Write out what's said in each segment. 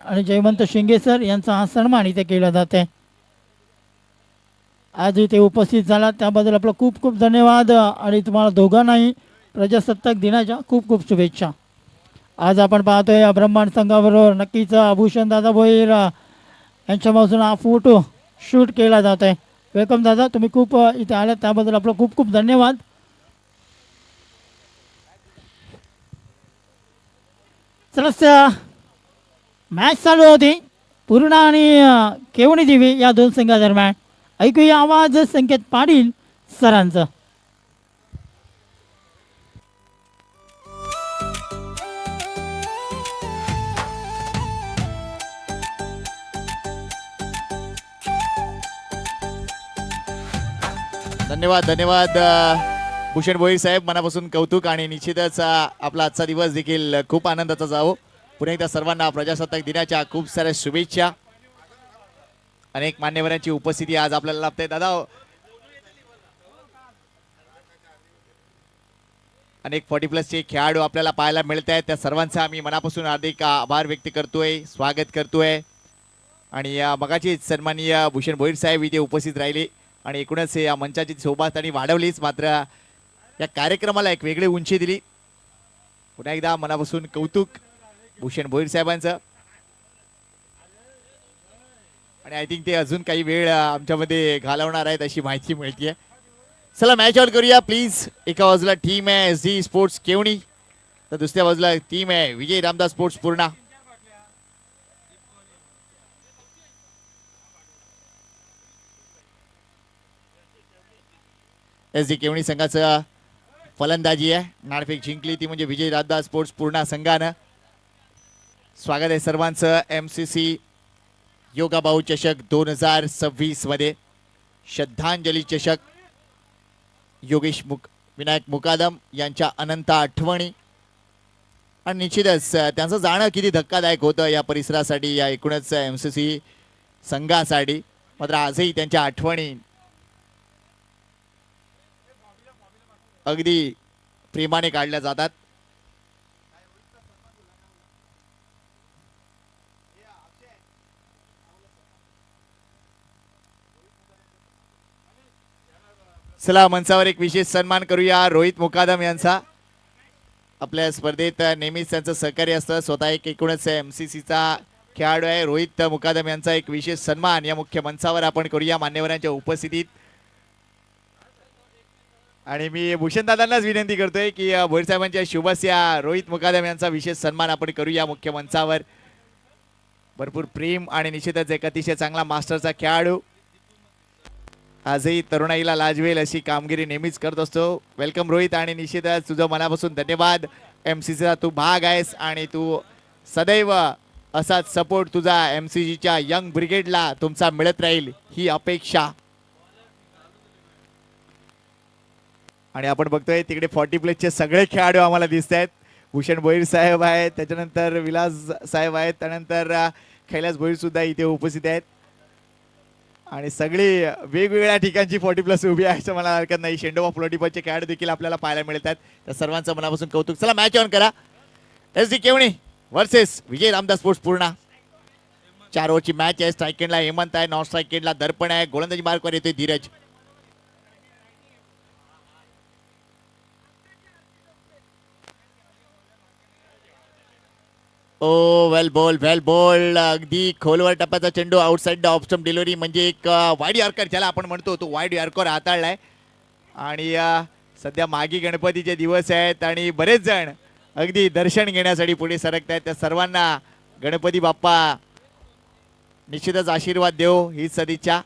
आणि जयवंत शिंगे सर यांचा हा सन्मान इथे केला जात आहे. आज इथे उपस्थित झाला त्याबद्दल आपलं खूप खूप धन्यवाद आणि तुम्हाला दोघांनाही प्रजासत्ताक दिनाच्या खूप खूप शुभेच्छा. आज आपण पाहतोय या ब्रह्मांड संघाबरोबर नक्कीच भूषण दादा भोईर यांच्यापासून हा फोटो शूट केला जात आहे. वेलकम दादा, तुम्ही खूप इथे आलात त्याबद्दल आपलं खूप खूप धन्यवाद. चला मॅच चालू होती पूर्णा आणि केवणी देवी या दोन संघादरम्यान. ऐकूया आवाज संकेत पाटील सरांचा. धन्यवाद धन्यवाद भूषण भोईर साहेब, मनापासून कौतुक आणि निश्चितच आपला आजचा दिवस देखील खूप आनंदाचा जावो. पुन्हा एकदा सर्वांना प्रजासत्ताक दिनाच्या खूप साऱ्या शुभेच्छा. अनेक मान्यवरांची उपस्थिती आज आपल्याला लाभते. दादा, अनेक 40+ चे खेळाडू आपल्याला पाहायला मिळत आहेत. त्या सर्वांचा आम्ही मनापासून हार्दिक आभार व्यक्त करतोय, स्वागत करतोय. आणि मगाचीच सन्माननीय भूषण भोईर साहेब इथे उपस्थित राहिले आणि एकूणच या मंचाची शोभा त्यांनी वाढवलीच, मात्र या कार्यक्रमाला एक वेगळी उंची दिली. पुन्हा एकदा मनापासून कौतुक भूषण भोईर साहेबांचं. आणि आय थिंक ते अजून काही वेळ आमच्यामध्ये घालवणार आहेत अशी माहिती मिळते. चला मॅच ऑन करूया प्लीज. एका बाजूला टीम आहे SD स्पोर्ट्स केवणी, तर दुसऱ्या बाजूला टीम आहे विजय रामदास स्पोर्ट्स पूर्णा. SD केवणी संघाचं फलंदाजी आहे. नाणेफेक जिंकली ती म्हणजे विजय रामदास स्पोर्ट्स पूर्णा संघानं. स्वागत आहे सर्वांचं MCC योगाबाऊ चषक 2026 मध्ये. श्रद्धांजली चषक योगेश विनायक मुकादम यांच्या अनंत आठवणी आणि निश्चितच त्यांचं जाणं किती धक्कादायक होतं या परिसरासाठी, या एकूणच MCC संघासाठी. मात्र आजही त्यांच्या आठवणी अगदी प्रेमाने काढल्या जातात. चला मंचावर एक विशेष सन्मान करूया रोहित मुकादम यांचा. आपल्या स्पर्धेत नेहमीच त्यांचं सहकार्य असतं. स्वतः एक एकूणच MCCचा खेळाडू आहे रोहित मुकादम यांचा एक विशेष सन्मान या मुख्य मंचावर आपण करूया मान्यवरांच्या उपस्थितीत. आणि मी भूषण दादांनाच विनंती करतोय की भोईर साहेबांच्या शुभस्या रोहित मुकादम यांचा विशेष सन्मान आपण करूया मुख्य मंचावर. भरपूर प्रेम आणि निश्चितच एक अतिशय चांगला मास्टरचा खेळाडू, आजही तरुणाईला लाजवेल अशी कामगिरी नेहमीच करत असतो. वेलकम रोहित, आणि निश्चितच तुझं मनापासून धन्यवाद. MCCचा तू भाग आहेस आणि तू सदैव असाच सपोर्ट तुझा MCCच्या यंग ब्रिगेडला तुमचा मिळत राहील ही अपेक्षा. आणि आपण बघतोय तिकडे 40+ चे सगळे खेळाडू आम्हाला दिसत आहेत. भूषण भोईर साहेब आहेत, त्याच्यानंतर विलास साहेब आहेत, त्यानंतर कैलास भोईर सुद्धा इथे उपस्थित आहेत. आणि सगळी वेगवेगळ्या ठिकाणची 40+ उभी आहे असं मला हरकत नाही. शेंडोबा फ्लोटीपचे खेळाडू देखील आपल्याला पाहायला मिळतात. त्या सर्वांचं मनापासून कौतुक. चला मॅच ऑन करा. SD केवणी वर्सेस विजय रामदास स्पोर्ट्स पूर्णा. 4 ओव्हरची मॅच आहे. स्ट्राईक एंडला हेमंत आहे, नॉन स्ट्राईक एंडला दर्पण आहे. गोलंदाजी मार्कवर येतोय धीरज. ओ वेल बॉल अगदी खोलवर टप्प्याचा चेंडू, outside the off stump delivery, म्हणजे एक वाईड यॉर्कर ज्याला आपण म्हणतो तो वाईड यॉर्कर हाताळलाय. आणि सध्या मागी गणपतीचे दिवस आहेत आणि बरेच जण अगदी दर्शन घेण्यासाठी पुढे सरकत आहेत. त्या सर्वांना गणपती बाप्पा निश्चितच आशीर्वाद देव हीच सदिच्छा.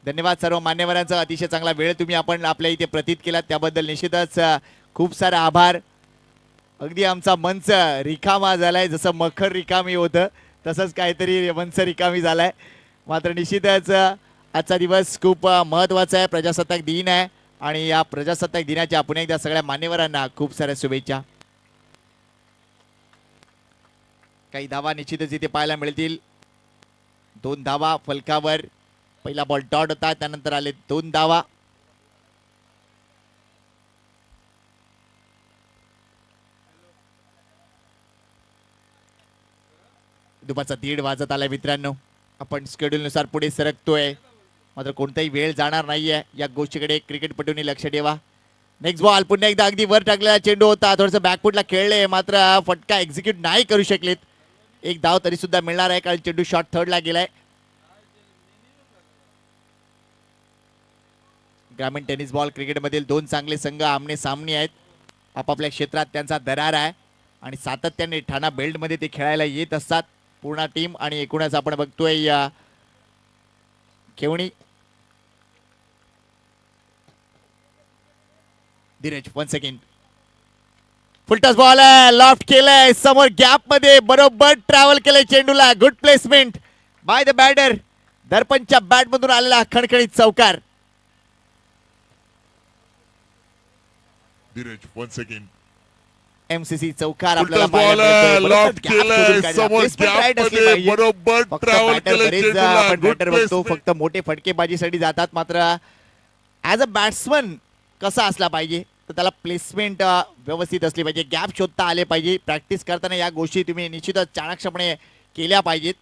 धन्यवाद सर्व मान्यवरांचा. अतिशय चांगला वेळ तुम्ही आपण आपल्या इथे प्रतीत केलात त्याबद्दल निश्चितच खूप सारा आभार. अगदी आमचा मंच रिकामा झालाय, जसं मखर रिकामी होतं तसंच काहीतरी मंच रिकामी झालाय. मात्र निश्चितच आजचा दिवस खूप महत्त्वाचा आहे. प्रजासत्ताक दिन आहे आणि या प्रजासत्ताक दिनाच्या पुन्हा एकदा सगळ्या मान्यवरांना खूप साऱ्या शुभेच्छा. काही धावा निश्चितच इथे पाहायला मिळतील. 2 धावा फलकावर. पहिला बॉल डॉट होता, त्यानंतर आले 2 धावा. दुपारचा 1:30 वाजत आलाय मित्रांनो. आपण schedule नुसार पुढे सरकतोय, मात्र कोणताही वेळ जाणार नाहीये. या गोष्टीकडे क्रिकेटपटूंनी लक्ष ठेवा. नेक्स्ट बॉल पुन्हा एकदा अगदी वर टाकलेला चेंडू होता, थोडंसं बॅकफुटला खेळले, मात्र फटका एक्झिक्यूट नाही करू शकलेत. एक धाव तरी सुद्धा मिळणार आहे, कारण चेंडू शॉट थर्डला गेलाय. ग्रामीण टेनिस बॉल क्रिकेटमधील दोन चांगले संघ आमने सामने आहेत. आपापल्या क्षेत्रात त्यांचा दरार आहे आणि सातत्याने ठाणा बेल्टमध्ये ते खेळायला येत असतात पूर्ण टीम. आणि एकूणच आपण बघतोय या Khevani Dheeraj 1 second full toss ball आहे, लॉफ्ट केलंय समोर गॅप मध्ये, बरोबर ट्रॅव्हल केलंय चेंडूला. Good placement by the batter. दर्पणच्या बॅट मधून आलेला खणखणीत चौकार. धीरज 1 सेकंड एमसीसी चौकार फुलटॉस आपल्याला बॉल पाहायला आहे, मिळतोय. लॉफ्ट परंतु gap केलंय शोधून काढला. समोर Placement right गॅप असली मध्ये, पाहिजे. बरोबर फक्त ट्रॅव्हल batter केलंय बरेच चेंडूला. आपण गुड batter बघतो प्लेसमेंट. फक्त मोठे फटकेबाजीसाठी जातात, मात्र ॲज अ बॅट्समन कसा असला पाहिजे तर त्याला प्लेसमेंट व्यवस्थित असली पाहिजे, गॅप शोधता आले पाहिजे. प्रॅक्टिस करताना या गोष्टी तुम्ही निश्चितच चाणाक्षपणे केल्या पाहिजेत.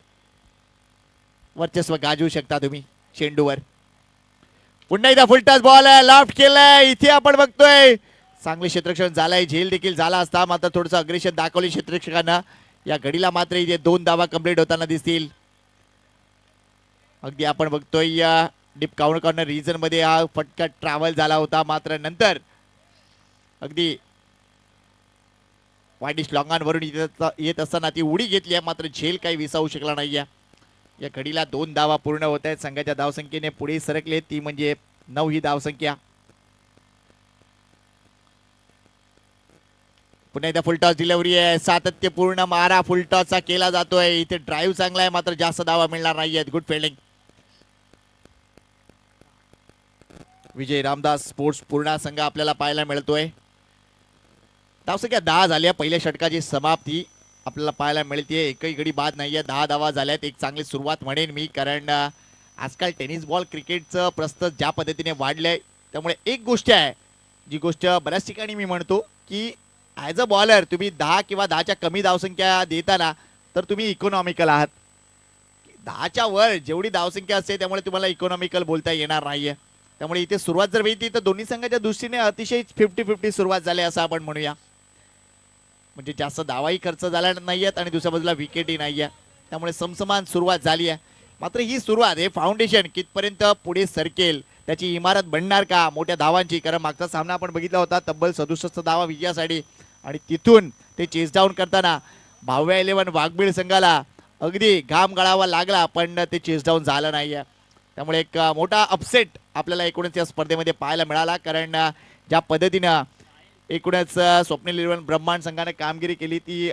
वर्चस्व गाजवू शकता तुम्ही चेंडूवर. पुन्हा एकदा फुलटॉस बॉल आहे, लॉफ्ट केलाय. इथे आपण बघतोय चांगले क्षेत्ररक्षण झालंय, झेल देखील झाला असता, मात्र थोडंसं अग्रेशन दाखवली क्षेत्ररक्षकांना. या घडीला मात्र इथे 2 धावा कंप्लीट होताना दिसतील. अगदी आपण बघतोय या डीप कॉर्नर रिजन मध्ये हा फटका ट्रॅव्हल झाला होता, मात्र नंतर अगदी वाईडिश लॉंगांवरून येत असताना ती उडी घेतली आहे, मात्र झेल काही विसावू शकला नाहीये. या घडीला 2 धावा पूर्ण होत आहेत. संघाच्या धावसंख्येने पुढे सरकले, ती म्हणजे 9 ही धावसंख्या. पुन्हा एकदा फुलटॉस डिलिव्हरी आहे, सातत्यपूर्ण मारा फुलटॉसचा केला जातोय. इथे ड्राईव्ह चांगला आहे, मात्र जास्त धावा मिळणार नाहीयेत. Good fielding. Vijay Ramdas sports पूर्ण संघ आपल्याला पाहायला मिळतोय. धावसंख्या 10 झाली आहे. पहिल्या षटकाची समाप्ती आपल्याला पाहायला मिळते. एकही गडी बाद नाहीये, 10 धावा झाल्यात. एक चांगली सुरुवात म्हणेन मी, कारण आजकाल टेनिस बॉल क्रिकेटचं प्रस्त ज्या पद्धतीने वाढलंय, त्यामुळे एक गोष्ट आहे, जी गोष्ट बऱ्याच ठिकाणी मी म्हणतो की ॲज अ बॉलर तुम्ही 10 किंवा 10च्या कमी धावसंख्या देताना तर तुम्ही इकॉनॉमिकल आहात. 10च्या वर जेवढी धावसंख्या असते त्यामुळे तुम्हाला इकॉनॉमिकल बोलता येणार नाहीये. त्यामुळे इथे सुरुवात जर वेळी तर दोन्ही संघाच्या दृष्टीने अतिशय 50-50 सुरुवात झाली असं आपण म्हणूया. म्हणजे जास्त धावाही खर्च झाला नाहीयेत आणि दुसऱ्या बाजूला विकेटही नाहीये, त्यामुळे समसमान सुरुवात झाली आहे. मात्र ही सुरुवात, हे फाउंडेशन कितपर्यंत पुढे सरकेल, त्याची इमारत बनणार का मोठ्या धावांची. कारण मागचा सामना आपण बघितला होता, तब्बल 67 धावा विजयासाठी, आणि तिथून ते चेस डाऊन करताना 12व्या 11 वाघबीळ संघाला अगदी घाम गळावा लागला, पण ते चेस डाऊन झालं नाहीये. त्यामुळे एक मोठा अपसेट आपल्याला एकूणच या स्पर्धेमध्ये पाहायला मिळाला. कारण ज्या पद्धतीनं एकूणच स्वप्नील 11 ब्रह्मांड संघाने कामगिरी केली ती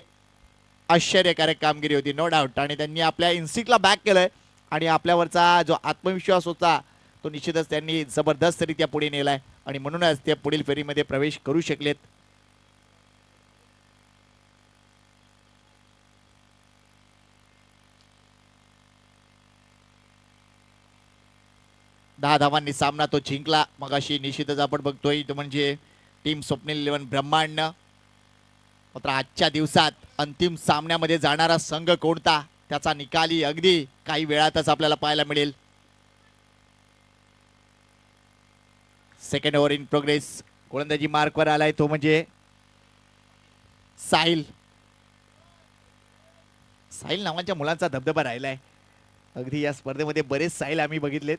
आश्चर्यकारक कामगिरी होती, नो डाऊट. आणि त्यांनी आपल्या इन्स्टिंक्टला बॅक केलंय आणि आपल्यावरचा जो आत्मविश्वास होता तो निश्चितच त्यांनी जबरदस्तरित्या पुढे नेलाय आणि म्हणूनच ते पुढील फेरीमध्ये प्रवेश करू शकलेत. दहा धावांनी सामना तो जिंकला. मगाशी निश्चितच आपण बघतोय तो म्हणजे टीम स्वप्नील 11 ब्रह्मांड. मात्र आजच्या दिवसात अंतिम सामन्यामध्ये जाणारा संघ कोणता त्याचा निकाली अगदी काही वेळातच आपल्याला पाहायला मिळेल. Second over in progress. गोलंदाजी मार्कवर आलाय तो म्हणजे साहिल. साहिल नावाच्या मुलांचा धबधबा राहिलाय. अगदी या स्पर्धेमध्ये बरेच साहिल आम्ही बघितलेत.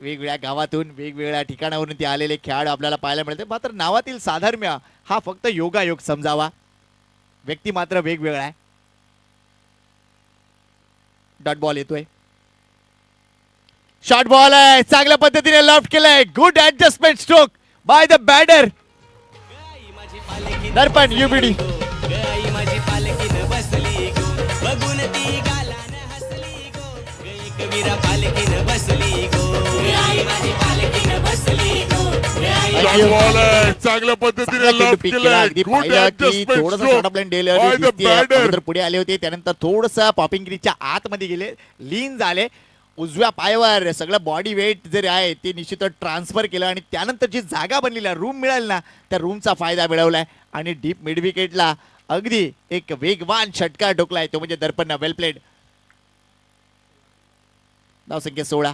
वेगवेगळ्या गावातून वेगवेगळ्या ठिकाणावरून ते आलेले खेळाडू आपल्याला पाहायला मिळते. मात्र नावातील साधर्म्य हा फक्त योगायोग समजावा, व्यक्ती मात्र वेगवेगळा आहे. डॉट बॉल येतोय, शॉर्ट बॉल आहे, चांगल्या पद्धतीने लेफ्ट केलंय. Good adjustment stroke by the batter. Darpan UBD. चांगल्या पद्धतीने लेफ्ट केलंय. Good adjustment stroke by the batter. पुढे आले होते, त्यानंतर थोडस पॉपिंग ग्रीजच्या आतमध्ये गेले, लीन झाले. उजव्या पायावर सगळं बॉडी वेट जर आहे ते निश्चितच ट्रान्सफर केलं आणि त्यानंतर जी जागा बनलेली रूम मिळाली ना, त्या रूमचा फायदा मिळवलाय आणि डीप मिड विकेटला अगदी एक वेगवान षटकार ठोकलाय तो म्हणजे दर्पण. वेल प्लेड. धावसंख्या 16.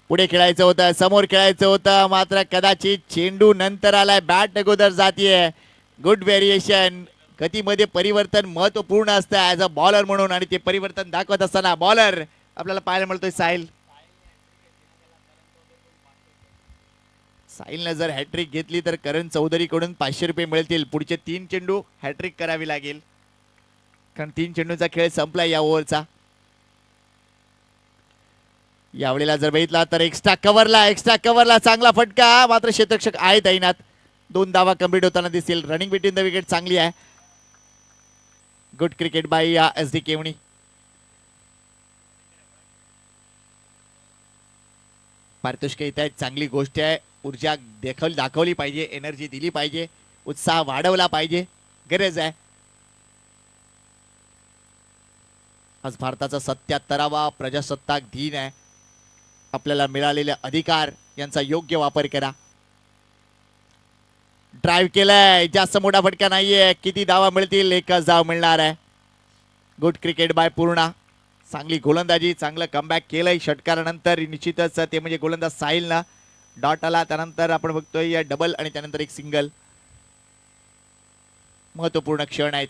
पुढे खेळायचं होतं, समोर खेळायचं होतं, मात्र कदाचित चेंडू नंतर आलाय, बॅट अगोदर जातीये. Good variation. गतीमध्ये परिवर्तन महत्वपूर्ण असतं ऍज अ बॉलर म्हणून, आणि ते परिवर्तन दाखवत असताना बॉलर आपल्याला पाहायला मिळतोय साहिल. साहिलने जर हॅट्रिक घेतली तर करण चौधरीकडून 500 रुपये मिळतील. पुढचे 3 चेंडू हॅट्रिक करावी लागेल, कारण 3 चेंडूचा खेळ संपला या ओव्हरचा. यावेळेला जर बघितला तर एक्स्ट्रा कव्हरला चांगला फटका, मात्र क्षेत्ररक्षक आहे तैनात. 2 धावा कंप्लीट होताना दिसतील. रनिंग बिटवीन द विकेट चांगली आहे. Good cricket bye SD केवणी. पारितोषिक येत आहेत, चांगली गोष्ट आहे. ऊर्जा दाखवली पाहिजे, एनर्जी दिली पाहिजे, उत्साह वाढवला पाहिजे, गरज आहे. आज भारताचा 77वा प्रजासत्ताक दिन आहे. आपल्याला मिळालेले अधिकार यांचा योग्य वापर करा. ड्राईव्ह केलाय, जास्त मोठा फटका नाहीये. किती धावा मिळतील? 1च धाव मिळणार आहे. Good cricket bye Purna. चांगली गोलंदाजी, चांगलं कमबॅक केलंय षटकारानंतर. निश्चितच ते म्हणजे गोलंदाज साहिलनं. डॉट आला, त्यानंतर आपण बघतोय डबल आणि त्यानंतर एक सिंगल. महत्वपूर्ण क्षण आहेत.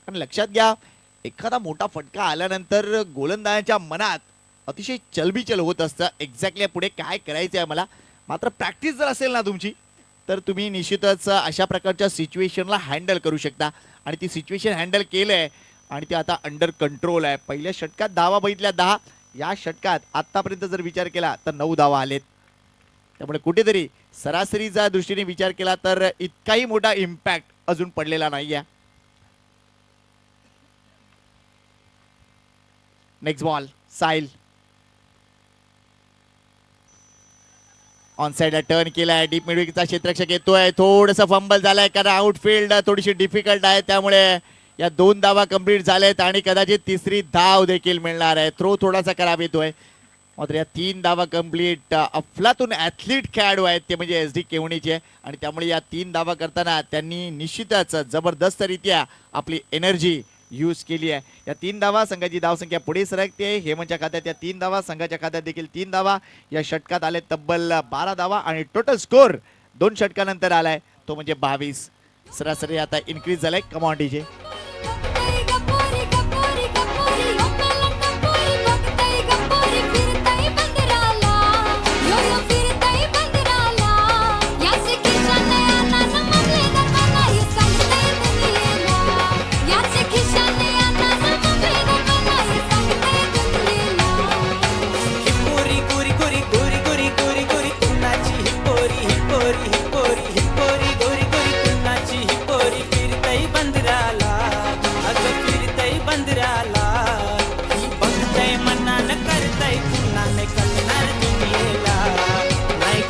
पण लक्षात घ्या, एखादा मोठा फटका आल्यानंतर गोलंदाजाच्या मनात अतिशय चलबिचल होत असतं. एक्झॅक्टली पुढे काय करायचं आहे मला. मात्र प्रॅक्टिस जर असेल ना तुमची, तर तुम्ही निश्चितच अशा प्रकारच्या सिच्युएशनला हँडल करू शकता. आणि ती सिच्युएशन हँडल केलंय आणि ते आता अंडर कंट्रोल आहे. पहिल्या षटकात धावा बघितल्या 10, या षटकात आतापर्यंत जर विचार केला तर 9 धावा आलेत. त्यामुळे कुठेतरी सरासरीचा दृष्टीने विचार केला तर इतकाही मोठा इम्पॅक्ट अजून पडलेला नाहीये. Next ball Sahil. ऑन साइडला टर्न केलाय, डीप मिडविकेटचा क्षेत्ररक्षक येतोय. थोडंसं फंबल झालाय, कारण आउटफील्ड थोडीशी डिफिकल्ट आहे. त्यामुळे या 2 धावा कंप्लीट झालेत आणि कदाचित 3री धाव देखील मिळणार आहे. थ्रो थोडासा खराब येतोय, मात्र या 3 धावा कंप्लीट. अफलातून ॲथलीट खेळाडू आहेत ते म्हणजे SD केवणीचे, आणि त्यामुळे या 3 धावा करताना त्यांनी निश्चितच जबरदस्तरित्या आपली एनर्जी यूज केली आहे. या 3 धावा, संघाची धावसंख्या पुढे सरकते. हेमंतच्या खात्यात या 3 धावा, संघाच्या खात्यात देखील 3 धावा. या षटकात आले तब्बल 12 धावा आणि टोटल स्कोर 2 षटकानंतर आलाय तो म्हणजे 22. सरासरी आता इन्क्रीज झालाय. Come on DJ.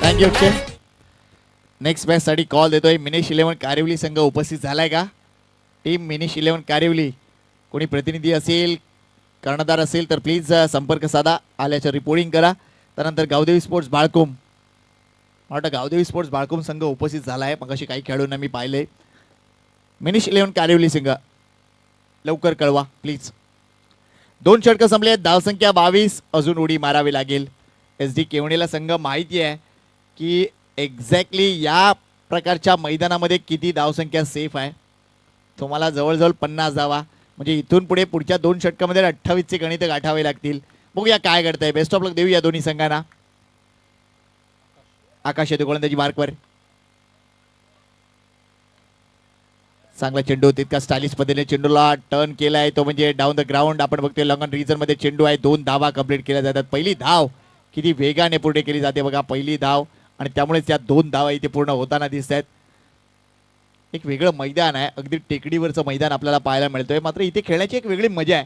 Thank you. Next match साठी कॉल देतोय. मिनिश 11 कारिवली संघ उपस्थित झालाय का? टीम मिनिश 11 कारिवली कोणी प्रतिनिधी असेल, कर्णधार असेल तर प्लीज संपर्क साधा, आल्याचं रिपोर्टिंग करा. त्यानंतर गावदेवी स्पोर्ट्स बाळकुम, वाटतं गावदेवी स्पोर्ट्स बाळकुम संघ उपस्थित झाला आहे. मग अशी काही खेळाडूंना मी पाहिले. मिनिश 11 कारिवली संघ लवकर कळवा प्लीज. 2 षटकं संपले, धावसंख्या 22. अजून उडी मारावी लागेल. SD केवणीला संघ माहिती आहे की एक्झॅक्टली या प्रकारच्या मैदानामध्ये किती धावसंख्या सेफ आहे. तुम्हाला जवळजवळ 50 धावा, म्हणजे इथून पुढे पुढच्या 2 षटकामध्ये 28चे गणित गाठावे लागतील. बघूया काय घडतंय. बेस्ट ऑफ लक देऊया दोन्ही संघांना. आकाश येतो गोलंदाजी मार्कवर. चांगला चेंडू, तितका स्टायलिश पद्धतीने चेंडूला टर्न केलाय तो म्हणजे डाऊन द ग्राउंड. आपण बघतोय लॉंग ऑन रिजन मध्ये चेंडू आहे. 2 धावा कंप्लीट केल्या जातात. पहिली धाव किती वेगाने पुढे केली जाते बघा, पहिली धाव, आणि त्यामुळेच त्या 2 धावा इथे पूर्ण होताना दिसत आहेत. एक वेगळं मैदान आहे, अगदी टेकडीवरचं मैदान आपल्याला पाहायला मिळतोय. मात्र इथे खेळण्याची एक वेगळी मजा आहे.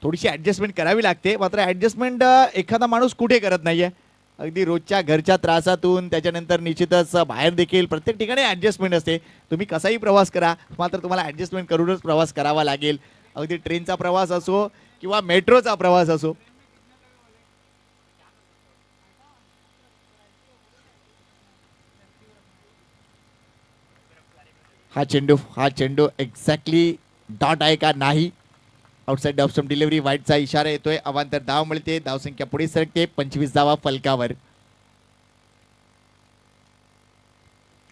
थोडीशी ॲडजस्टमेंट करावी लागते, मात्र ॲडजस्टमेंट एखादा माणूस कुठे करत नाहीये. अगदी रोजच्या घरच्या त्रासातून त्याच्यानंतर निश्चितच बाहेर देखील प्रत्येक ठिकाणी ॲडजस्टमेंट असते. तुम्ही कसाही प्रवास करा, मात्र तुम्हाला ॲडजस्टमेंट करूनच प्रवास करावा लागेल. अगदी ट्रेनचा प्रवास असो किंवा मेट्रोचा प्रवास असो. हा चेंडू एक्झॅक्टली डॉट आहे का नाही, आउटसाइड ऑफ स्टंप डिलिव्हरी वाईटचा इशारा येतोय. अवांतर धाव मिळते. धावसंख्या पुढे सरकते. 25 धावा फलकावर.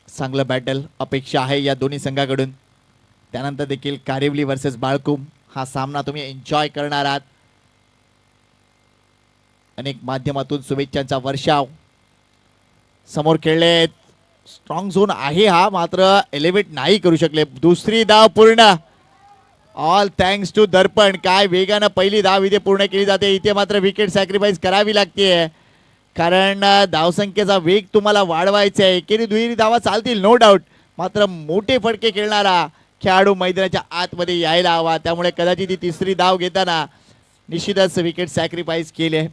चांगलं बॅटल अपेक्षा आहे या दोन्ही संघाकडून. त्यानंतर देखील कारिवली वर्सेस बाळकुम हा सामना तुम्ही एन्जॉय करणार आहात. अनेक माध्यमातून शुभेच्छांचा वर्षाव. समोर खेळले. स्ट्रॉंग झोन आहे हा, मात्र एलिव्हेट नाही करू शकले. दुसरी धाव पूर्ण. ऑल थँक्स टू दर्पण. काय वेगानं पहिली धाव इथे पूर्ण केली जाते. इथे मात्र विकेट सॅक्रिफाईस करावी लागते, कारण धावसंख्येचा वेग तुम्हाला वाढवायचा आहे. एकेरी दुहेरी धावा चालतील नो डाऊट, मात्र मोठे फटके खेळणारा खेळाडू मैदानाच्या आतमध्ये यायला हवा. त्यामुळे कदाचित ती तिसरी धाव घेताना निश्चितच विकेट सॅक्रिफाईस केले.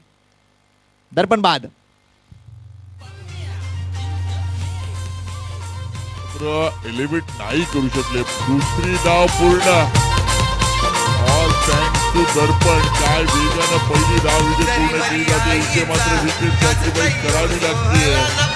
दर्पण बाद. एलिव्हेट नाही करू शकले. दुसरी धाव पूर्ण. ऑल थँक्स टू दर्पण. काय वेगानं पहिली धाव इथे पूर्ण केली जाते. इथे मात्र विकेट सॅक्रिफाईस करावी लागते.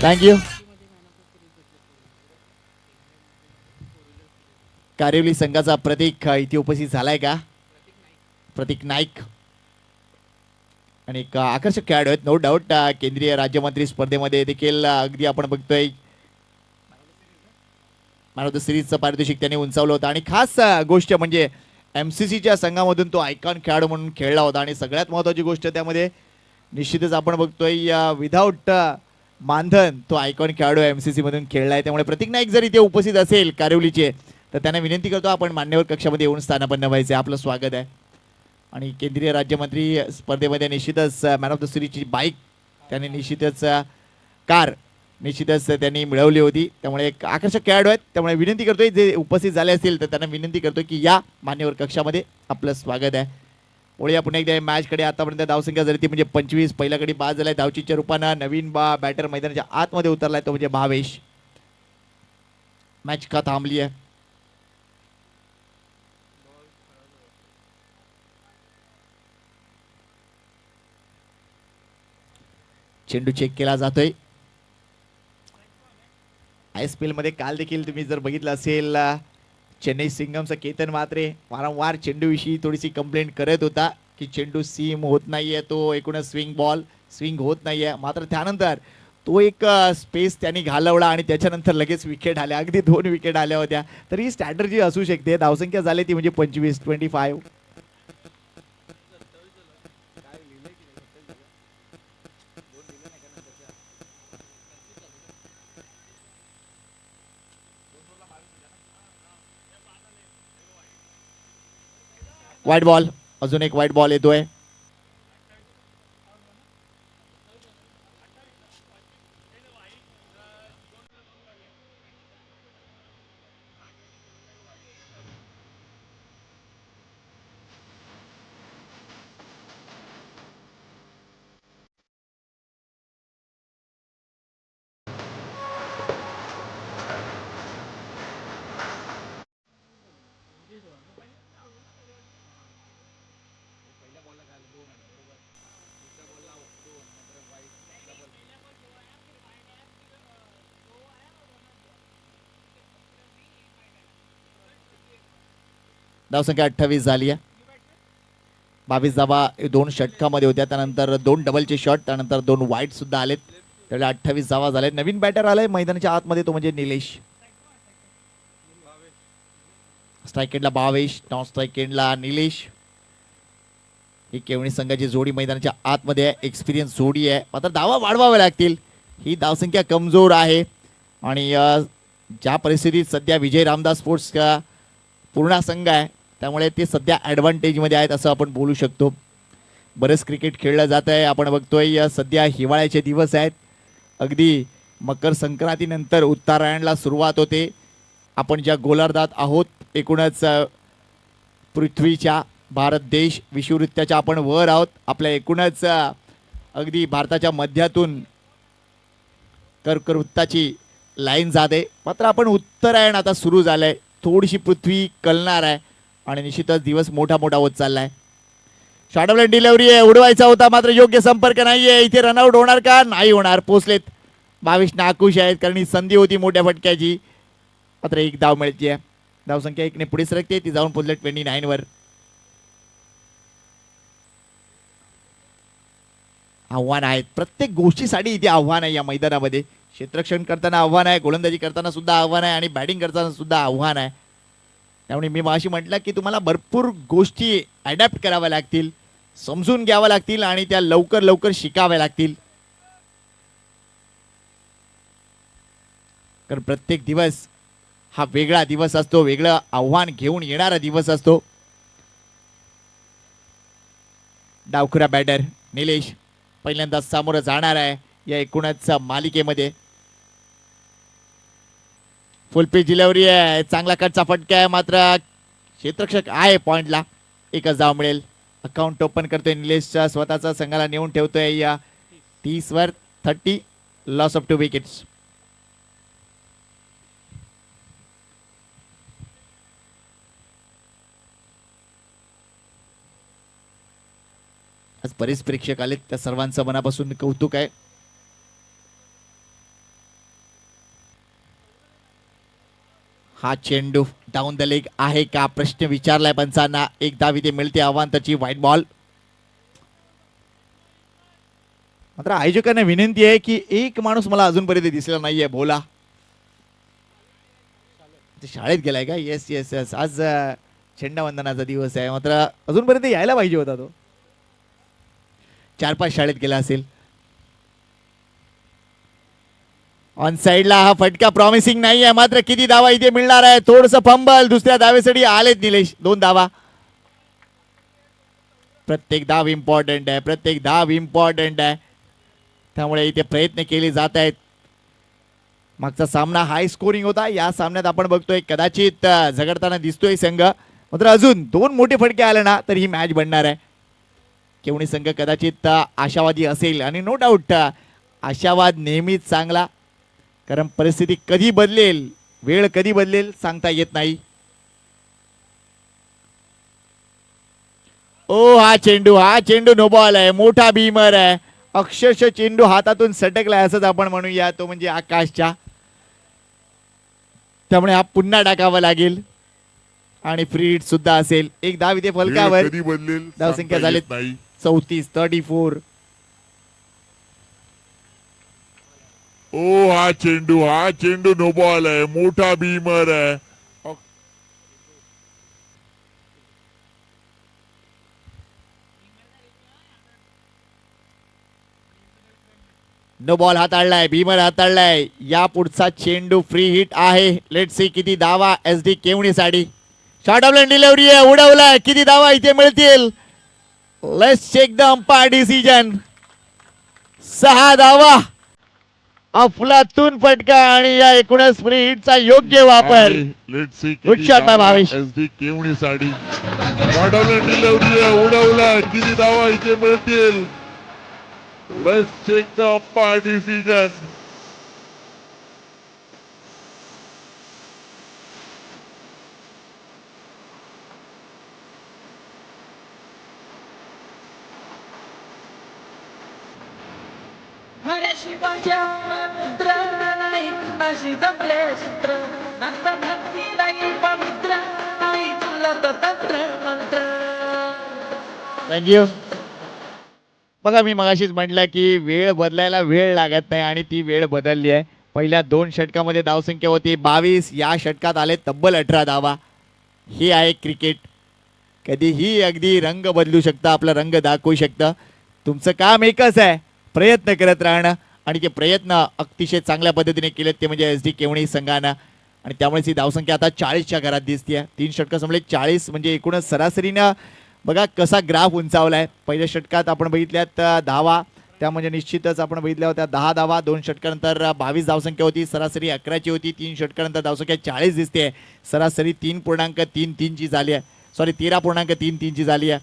थँक्यू. कारिवली संघाचा प्रतीक इथे उपस्थित झालाय का? प्रतीक नाईक. आणि एक आकर्षक खेळाडू आहेत नो डाऊट. केंद्रीय राज्यमंत्री स्पर्धेमध्ये देखील अगदी आपण बघतोय मॅन ऑफ द सिरीजचं पारितोषिक त्यांनी उंचावलं होतं. आणि खास गोष्ट म्हणजे MCCच्या संघामधून तो आयकॉन खेळाडू म्हणून खेळला होता. आणि सगळ्यात महत्त्वाची गोष्ट त्यामध्ये निश्चितच आपण बघतोय विदाऊट मानधन तो आयकॉन खेळाडू MCC मधून खेळलाय. त्यामुळे प्रतीक नाईक जर इथे उपस्थित असेल कारिवलीचे, तर त्यांना विनंती करतो आपण मान्यवर कक्षामध्ये येऊन स्थानापन्न व्हायचे. आपलं स्वागत आहे. आणि केंद्रीय राज्यमंत्री स्पर्धेमध्ये निश्चितच मॅन ऑफ द सिरीजची बाईक त्यांनी निश्चितच कार निश्चितच त्यांनी मिळवली होती. त्यामुळे एक आकर्षक खेळाडू आहेत. त्यामुळे विनंती करतोय जे उपस्थित झाले असतील तर त्यांना विनंती करतोय की या मान्यवर कक्षामध्ये. आपलं स्वागत आहे. वळूया पुन्हा एकदा मॅचकडे. आतापर्यंत धावसंख्या झाली ती म्हणजे 25. पहिला गडी बाद झालाय धावचीच्या रूपानं. नवीन बॅटर मैदानाच्या आतमध्ये उतरलाय तो म्हणजे भावेश. मॅच का थांबली आहे. चेंडू चेक केला जातोय. ISPL मध्ये काल देखील तुम्ही जर बघितलं असेल चेन्नई सिंगमचा केतन म्हात्रे वारंवार चेंडूविषयी थोडीशी कंप्लेंट करत होता की चेंडू सीम होत नाहीये, तो एकूणच स्विंग होत नाहीये. मात्र त्यानंतर तो एक स्पेस त्यांनी घालवला आणि त्याच्यानंतर लगेच विकेट आल्या. अगदी 2 विकेट आल्या होत्या. तर ही स्ट्रॅटर्जी असू शकते. धावसंख्या झाली ती म्हणजे 25. वाईट बॉल. अजून एक वाईट बॉल येतोय. धावसंख्या 28 झाली आहे. 22 धावा 2 षटकामध्ये होत्या. त्यानंतर 2 डबलचे शॉट, त्यानंतर 2 वाईट सुद्धा आलेत. त्यावेळेला 28 धावा झालेत. नवीन बॅटर आलाय मैदानाच्या आतमध्ये तो म्हणजे निलेश. स्ट्राईक एंडला भावेश, नॉन स्ट्राईक एंडला निलेश. ही केवणी संघाची जोडी मैदानाच्या आतमध्ये आहे. एक्सपिरियन्स जोडी आहे. मात्र धावा वाढवाव्या लागतील. ही धावसंख्या कमजोर आहे. आणि ज्या परिस्थितीत सध्या विजय रामदास स्पोर्ट्स का पूर्ण संघ आहे त्यामुळे ते सध्या ॲडव्हान्टेजमध्ये आहेत असं आपण बोलू शकतो. बरेच क्रिकेट खेळलं जात आहे. आपण बघतोय सध्या हिवाळ्याचे दिवस आहेत. अगदी मकर संक्रांतीनंतर उत्तरायणला सुरुवात होते. आपण ज्या गोलार्धात आहोत एकूणच पृथ्वीच्या भारत देश विषुववृत्ताच्या आपण वर आहोत. आपल्या एकूणच अगदी भारताच्या मध्यातून कर्कवृत्ताची लाईन जाते. मात्र आपण उत्तरायण आता सुरू झालंय, थोडीशी पृथ्वी कलणार आहे आणि निश्चितच दिवस मोठा मोठा होत चाललाय. शॉर्ट डिलिव्हरी आहे, उडवायचा होता मात्र योग्य संपर्क नाहीये. इथे रनआउट होणार का? नाही होणार. पोचलेत 22 नाखुश आहेत कारण ही संधी होती मोठ्या फटक्याची. मात्र एक धाव मिळते. धावसंख्या 1 ने पुढे सरकते, ती जाऊन पोचले 29 वर. आव्हान आहेत, प्रत्येक गोष्टीसाठी इथे आव्हान आहे या मैदानामध्ये. क्षेत्ररक्षण करताना आव्हान आहे, गोलंदाजी करताना सुद्धा आव्हान आहे आणि बॅटिंग करताना सुद्धा आव्हान आहे. त्यामुळे मी माशी म्हटलं की तुम्हाला भरपूर गोष्टी अडॅप्ट कराव्या लागतील, समजून घ्याव्या लागतील आणि त्या लवकर लवकर शिकाव्या लागतील. कारण प्रत्येक दिवस हा वेगळा दिवस असतो, वेगळं आव्हान घेऊन येणारा दिवस असतो. डावखुरा बॅटर निलेश पहिल्यांदा सामोरं जाणार आहे या एकूणच मालिकेमध्ये. फुलपीच डिलिव्हरी आहे, चांगला कटचा फटका आहे मात्र क्षेत्ररक्षक आहे पॉइंटला. एकच धाव मिळेल. अकाउंट ओपन करतोय निलेशच्या स्वतःचा संघाला नेऊन ठेवतोय या 30 वर. 30 लॉस ऑफ 2 विकेट्स. आज बरेच प्रेक्षक आलेत, त्या सर्वांचं मनापासून कौतुक आहे. हा चेंडू डाऊन द लेग आहे का प्रश्न विचारलाय पंचांना. एक धाव इथे मिळते, अवांतरची व्हाईट बॉल. मात्र आयोजकांना विनंती आहे की एक माणूस मला अजूनपर्यंत दिसला नाहीये. भोला शाळेत गेलाय का? येस येस येस, आज झेंडावंदनाचा दिवस आहे मात्र अजूनपर्यंत यायला पाहिजे होता तो. 4-5 शाळेत गेला असेल. ऑन साइडला हा फटका प्रॉमिसिंग नाही आहे मात्र किती धावा इथे मिळणार आहे? थोडस फंबल. दुसऱ्या धावेसाठी आलेत निलेश. 2 धावा. प्रत्येक धाव इम्पॉर्टंट आहे, प्रत्येक धाव इम्पॉर्टंट आहे. त्यामुळे इथे प्रयत्न केले जात आहेत. मागचा सामना हाय स्कोरिंग होता, या सामन्यात आपण बघतोय कदाचित झगडताना दिसतोय संघ. मात्र अजून 2 मोठे फटके आले ना तर ही मॅच बनणार आहे. केवणी संघ कदाचित आशावादी असेल आणि नो डाऊट आशावाद नेहमीच चांगला, कारण परिस्थिती कधी बदलेल, वेळ कधी बदलेल सांगता येत नाही. ओ हा चेंडू नो बॉल आहे. मोठा भीमर आहे, अक्षरशः चेंडू हातातून सटकलाय असंच आपण म्हणूया, तो म्हणजे आकाशच्या. त्यामुळे हा पुन्हा टाकावा लागेल आणि फ्री हिट सुद्धा असेल. एक धाव इथे फलकावर. कधी बदलेल धावसंख्या सांगता झाली येत नाही. 34. ओ हा चेंडू नो बॉल आहे, मोठा भीमर आहे. नो बॉल हाताळलाय, भीमर हाताळलाय. या पुढचा चेंडू फ्री हिट आहे. लेट सी किती धावा SD केवणीसाठी. शॉर्ट ऑफ डिलिव्हरी आहे, उडवलाय. किती धावा इथे मिळतील? Let's check the umpire decision. 6 धावा. अफलातून फटका आणि या एकूणच फ्री हिटचा योग्य वापर. Let's see Good shot by Bhavesh. SD केवणीसाठी. शॉर्ट ऑफ डिलिव्हरी आहे, उडवला. किती धावा इथे मिळतील? Let's check the umpire decision. हरे शिवाच्या मंत्र नाही नशी जमले सूत्र नंतर नक्की नाही पवित्र नाही तुला तंत्र मंत्र. थँक्यू. बघा मी मगाशीच म्हटलं की वेळ बदलायला वेळ लागत नाही आणि ती वेळ बदलली आहे. पहिल्या 2 षटकामध्ये धावसंख्या होती 22, या षटकात आले तब्बल 18 धावा. हे आहे क्रिकेट. कधीही अगदी रंग बदलू शकतं, आपला रंग दाखवू शकतं. तुमचं काम एकच आहे, प्रयत्न करत राहणं आणि ते प्रयत्न अतिशय चांगल्या पद्धतीने केलेत ते म्हणजे SD केवणी संघानं. आणि त्यामुळेच ही धावसंख्या आता 40च्या घरात दिसते. 3 षटकं संपले 40 म्हणजे एकूणच सरासरीनं बघा कसा ग्राफ उंचावलाय. पहिल्या षटकात आपण बघितल्यात धावा, त्या म्हणजे निश्चितच आपण बघितल्या होत्या 10 धावा. 2 षटकानंतर 22 धावसंख्या होती, सरासरी 11ची होती. 3 षटकानंतर धावसंख्या 40 दिसते, सरासरी 3.33 ची झाली आहे. सॉरी 13.33 ची झाली आहे.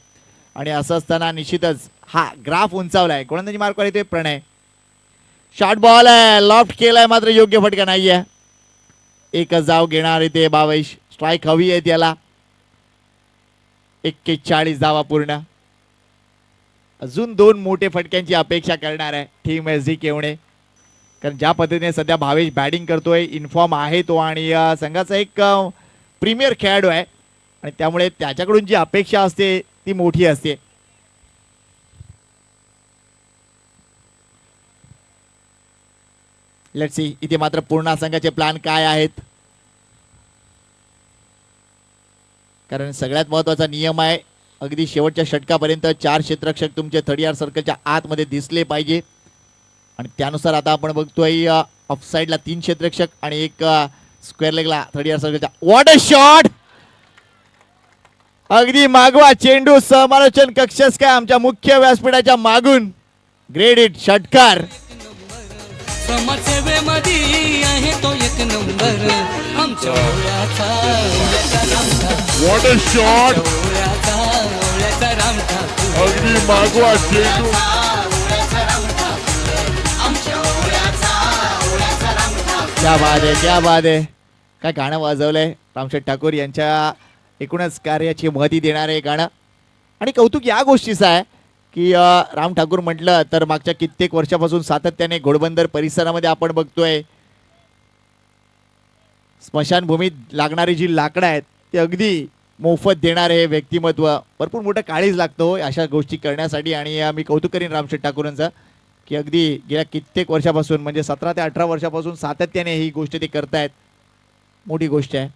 आणि असं असताना निश्चितच हा ग्राफ उंचावलाय. गोलंदाजी मार्कवर येतोय प्रणय. शॉर्ट बॉल आहे, लॉफ्ट केलाय मात्र योग्य फटका नाहीये. एकच धाव घेणार इथे भावेश. स्ट्राईक हवी आहे त्याला. 41 धावा पूर्ण. अजून 2 मोठे फटक्यांची अपेक्षा करणार आहे टीम SD केवणे. कारण ज्या पद्धतीने सध्या भावेश बॅटिंग करतोय, इन्फॉर्म आहे तो आणि संघाचा एक प्रीमियर खेळाडू आहे आणि त्यामुळे त्याच्याकडून जी अपेक्षा असते ती मोठी असते. लेट्स सी इथे मात्र पूर्ण संघाचे प्लॅन काय आहेत. कारण सगळ्यात महत्वाचा नियम आहे अगदी शेवटच्या षटकापर्यंत 4 क्षेत्ररक्षक तुमचे 30 सर्कलच्या आतमध्ये दिसले पाहिजे आणि त्यानुसार आता आपण बघतोय ऑफ साइडला 3 क्षेत्ररक्षक आणि एक स्क्वेअर लेगला 30 सर्कलच्या. What a shot. अगदी मागवा चेंडू समालोचन कक्षच काय आमच्या मुख्य व्यासपीठाच्या मागून. ग्रेट हिट षटकार. समाजसेवेमध्ये आहे तो एक नंबर आमच्या ओळ्याचा व्हॉट अ शॉट. ओळ्याचा राम ठाकूर अगदी मागवा चेंडू. क्या बात आहे, क्या बात आहे. काय गाणं वाजवलंय रामशेठ ठाकूर यांच्या एकूणच कार्याची महती देणारे गाणं. आणि कौतुक या गोष्टीचं आहे की राम ठाकूर म्हटलं तर मागच्या कित्येक वर्षापासून सातत्याने घोडबंदर परिसरामध्ये आपण बघतोय स्मशानभूमीत लागणारी जी लाकडं आहेत ते अगदी मोफत देणारे व्यक्तिमत्व. भरपूर मोठं काळीज लागतो अशा गोष्टी करण्यासाठी आणि मी कौतुक करीन रामशेठ ठाकूरांचं की अगदी गेल्या कित्येक वर्षापासून म्हणजे 17 ते 18 वर्षापासून सातत्याने ही गोष्ट ते करतायत. मोठी गोष्ट आहे,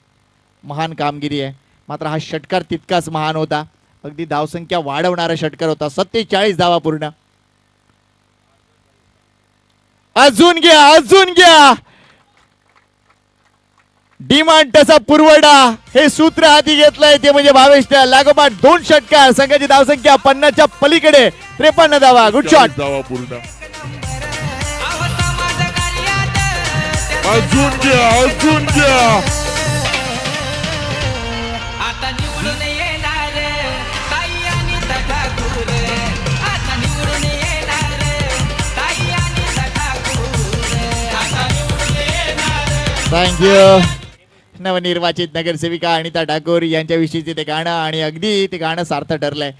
महान कामगिरी आहे. मात्र हा षटकार तितकाच महान होता. अगदी धावसंख्या वाढवणारा षटकार होता. 47 धावा पूर्ण. अजून घ्या, अजून घ्या. डिमांड तसा पुरवठा हे सूत्र हाती घेतलंय ते म्हणजे भावेशनं. लागोपाठ 2 षटकार. संघाची धावसंख्या 50च्या पलीकडे 53 धावा. Good shot. धावा पूर्ण. अजून घ्या, अजून घ्या. आता निवडून येणार ताई आणि ठाकूर आता निवडून येणार ताई आणि ठाकूर आता निवडून येणार. थँक्यू. नवनिर्वाचित नगरसेविका अनिता ठाकूर यांच्याविषयीचे ते गाणं आणि अगदी ते गाणं सार्थ ठरलंय.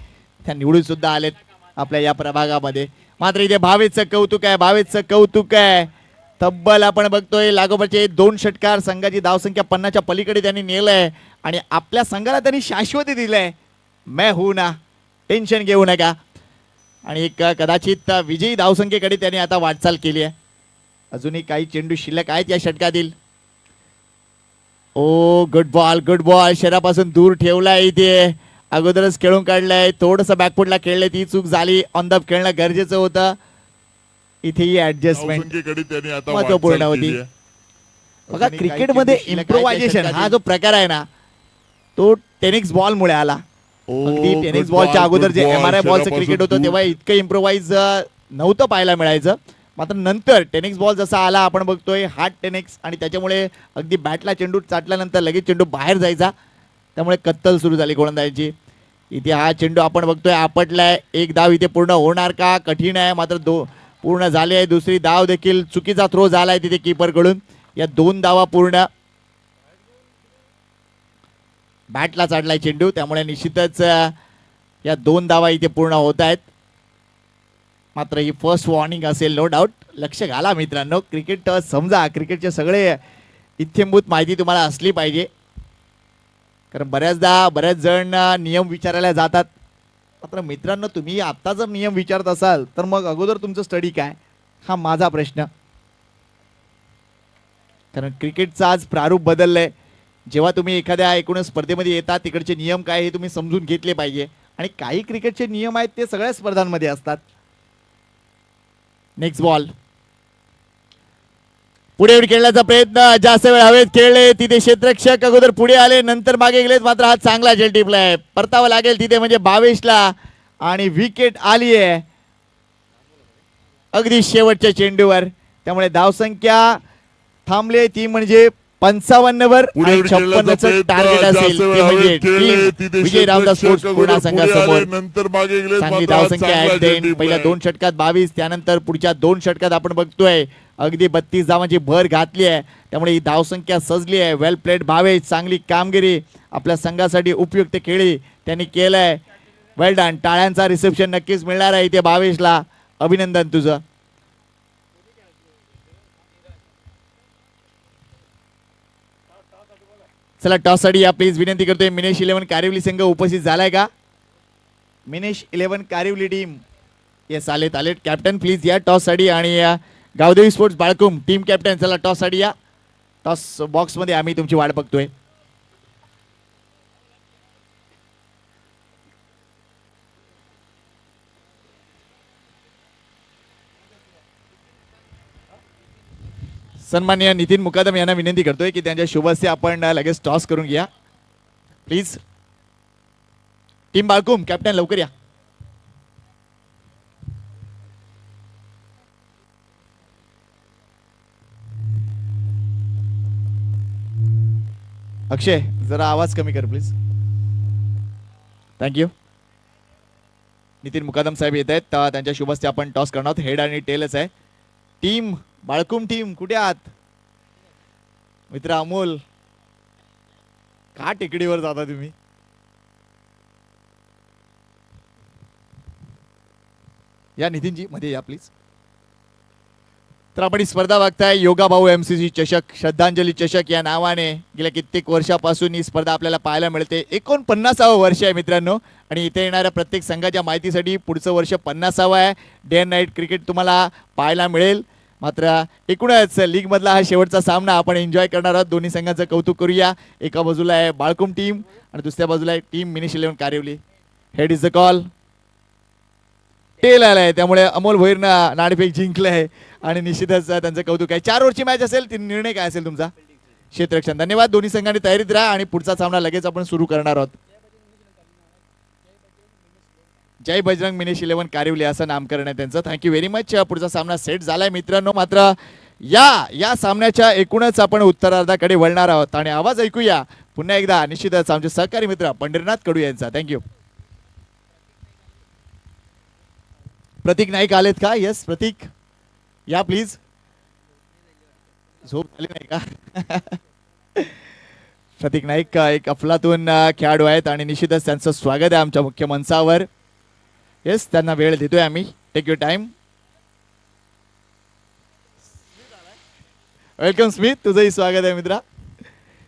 त्या निवडून सुद्धा आलेत आपल्या या प्रभागामध्ये. मात्र इथे भावेशचं कौतुक आहे, भावेशचं कौतुक आहे. तब्बल आपण बघतोय लागोपाठचे 2 षटकार. संघाची धावसंख्या 50च्या पलीकडे त्यांनी नेलंय आणि आपल्या संघाला त्यांनी शाश्वती दिलंय. मैं हूं ना, टेन्शन घेऊ नका. आणि एक कदाचित विजयी धावसंख्येकडे त्यांनी आता वाटचाल केली आहे. अजूनही काही चेंडू शिल्लक आहेत या षटकातील. ओ गुड बॉल, गुड बॉल. शरीरापासून दूर ठेवलाय इथे. अगोदरच खेळून काढलंय. थोडंसं बॅकफुटला खेळलंय, ती चूक झाली. ऑन द खेळणं गरजेचं होतं. इथेही ऍडजस्टमेंट धावसंख्येकडे त्यांनी आता महत्वपूर्ण वाटचाल होती. केली आहे. बघा क्रिकेटमध्ये इम्प्रोव्हायझेशन हा जो प्रकार आहे ना तो टेनिस बॉल मुळे आला. अगदी Oh, टेनिस good बॉलच्या ball, अगोदर good जे ball. MRI बॉलचं शरीरापासून क्रिकेट होतं दूर. तेव्हा इतकं इम्प्रोव्हाइज नव्हतं पाहायला मिळायचं. मात्र नंतर टेनिस बॉल जसा आला आपण बघतोय हार्ड टेनिक्स आणि त्याच्यामुळे अगदी बॅटला चेंडू चाटल्यानंतर लगेच चेंडू बाहेर जायचा. त्यामुळे कत्तल सुरू झाली गोलंदाजीची. इथे हा चेंडू आपण बघतोय आपटलाय. 1 धाव इथे पूर्ण होणार का, कठीण आहे. मात्र पूर्ण झाले आहे. दुसरी धाव देखील चुकीचा थ्रो झालाय तिथे कीपर कडून. या 2 धावा पूर्ण. बॅटला चढलाय चेंडू त्यामुळे निश्चितच या 2 धावा इथे पूर्ण होत आहेत. मात्र ही फर्स्ट वॉर्निंग असेल नो डाऊट. लक्ष घाला मित्रांनो. क्रिकेट समजा, क्रिकेटचे सगळे इत्यंभूत माहिती तुम्हाला असली पाहिजे. कारण बऱ्याच जण नियम विचारायला जातात. मात्र मित्रांनो तुम्ही आत्ता जर नियम विचारत असाल तर मग अगोदर तुमचं स्टडी काय, हा माझा प्रश्न. कारण क्रिकेटचं आज प्रारूप बदललंय. जेव्हा तुम्ही एखाद्या एकूण स्पर्धेमध्ये येता तिकडचे नियम काय हे तुम्ही समजून घेतले पाहिजे. आणि काही क्रिकेटचे नियम आहेत ते सगळ्या स्पर्धांमध्ये असतात. Next ball. पुढे खेळण्याचा प्रयत्न, जास्त वेळ हवेत खेळले. तिथे क्षेत्ररक्षक अगोदर पुढे आले नंतर मागे गेलेत. मात्र हा चांगला झेल टिपलाय. परतावा लागेल तिथे म्हणजे भावेशला आणि विकेट आली आहे अगदी शेवटच्या चेंडूवर. त्यामुळे धावसंख्या थांबली ती म्हणजे 55 पुढे आणि खेळण्याचा 56 प्रयत्न टार्गेट असेल जास्त ते वेळ म्हणजे हवेत खेळले. टीम तिथे विजय रामदास स्पोर्ट्स क्षेत्ररक्षक पूर्णा वगैरे पुढे संघासमोर आले, नंतर मागे गेले. चांगली मात्र धावसंख्या चांगला आहे देन. team पहिल्या आहे. 2 षटकात 22 त्यानंतर पुढच्या 2 षटकात आपण बघतोय अगदी 32 धावांची भर घातली आहे. त्यामुळे ही धावसंख्या सजली आहे. वेल प्लेड भावेश, चांगली कामगिरी, आपल्या संघासाठी उपयुक्त खेळी त्यांनी केलंय. वेल डन. टाळ्यांचा रिसेप्शन नक्कीच मिळणार आहे इथे भावेशला. अभिनंदन तुझं. चला टॉस साठी या प्लीज विनंती करतोय. मिनेश 11 कारिवली संघ उपस्थित झालाय का? मिनेश 11 कारिवली टीम येस आलेत कॅप्टन प्लीज या टॉस साठी. आणि गावदेवी स्पोर्ट्स बाळकुम टीम कॅप्टन चला टॉस साठी या. टॉस बॉक्स मध्ये आम्ही तुमची वाट बघतोय. सन्माननीय नितीन मुकादम यांना विनंती करतोय की त्यांच्या शुभ हस्ते आपण लगेच टॉस करून घ्या प्लीज. टीम बाळकुम कॅप्टन लवकर या. अक्षय जरा आवाज कमी कर प्लीज. थँक्यू. नितीन मुकादम साहेब येत आहेत त्यांच्या शुभ हस्ते आपण टॉस करणार आहोत. हेड आणि टेलच आहे. टीम बाळकुम टीम कुठे आहात मित्र? अमोल का टेकडीवर जाता तुम्ही? या नितीनजी मध्ये या प्लीज. तर आपण ही स्पर्धा बघताय योगा भाऊ MCC चषक श्रद्धांजली चषक या नावाने. गेल्या कित्येक वर्षापासून ही स्पर्धा आपल्याला पाहायला मिळते. 49वे वर्ष आहे मित्रांनो. आणि इथे येणाऱ्या प्रत्येक संघाच्या माहितीसाठी पुढचं वर्ष 50वे आहे. डे अँड नाईट क्रिकेट तुम्हाला पाहायला मिळेल. मात्र एकूणच लीग मधला हा शेवटचा सामना आपण एन्जॉय करणार आहोत. दोन्ही संघांचं कौतुक करूया. एका बाजूला आहे बाळकुम टीम आणि दुसऱ्या बाजूला आहे टीम मिनिश 11 Karivali. Head is the call. Tail आलाय त्यामुळे अमोल भोईरनं नाणेफेक जिंकलंय आणि निश्चितच त्यांचं कौतुक आहे. 4 ओव्हरची मॅच असेल. निर्णय काय असेल तुमचा? क्षेत्ररक्षण. धन्यवाद. दोन्ही संघांनी तयारीत राहा आणि पुढचा सामना लगेच आपण सुरू करणार आहोत. जय बजरंग मिनेश 11 कारिवली असं नामकरण आहे त्यांचं. Thank you very much. पुढचा सामना सेट झालाय मित्रांनो. मात्र या सामन्याच्या एकूणच आपण उत्तरार्धाकडे वळणार आहोत आणि आवाज ऐकूया पुन्हा एकदा निश्चितच आमचे सहकारी मित्र पंढरीनाथ कडू यांचा. थँक्यू. प्रतीक नाईक आलेत का? येस प्रतीक या प्लीज. झोप झाली नाही का? प्रतीक नाईक एक अफलातून खेळाडू आहेत आणि निश्चितच त्यांचं स्वागत आहे आमच्या मुख्य मंचावर. येस त्यांना वेळ देतोय आम्ही. Take your time. Welcome Smith तुझंही स्वागत आहे मित्रा.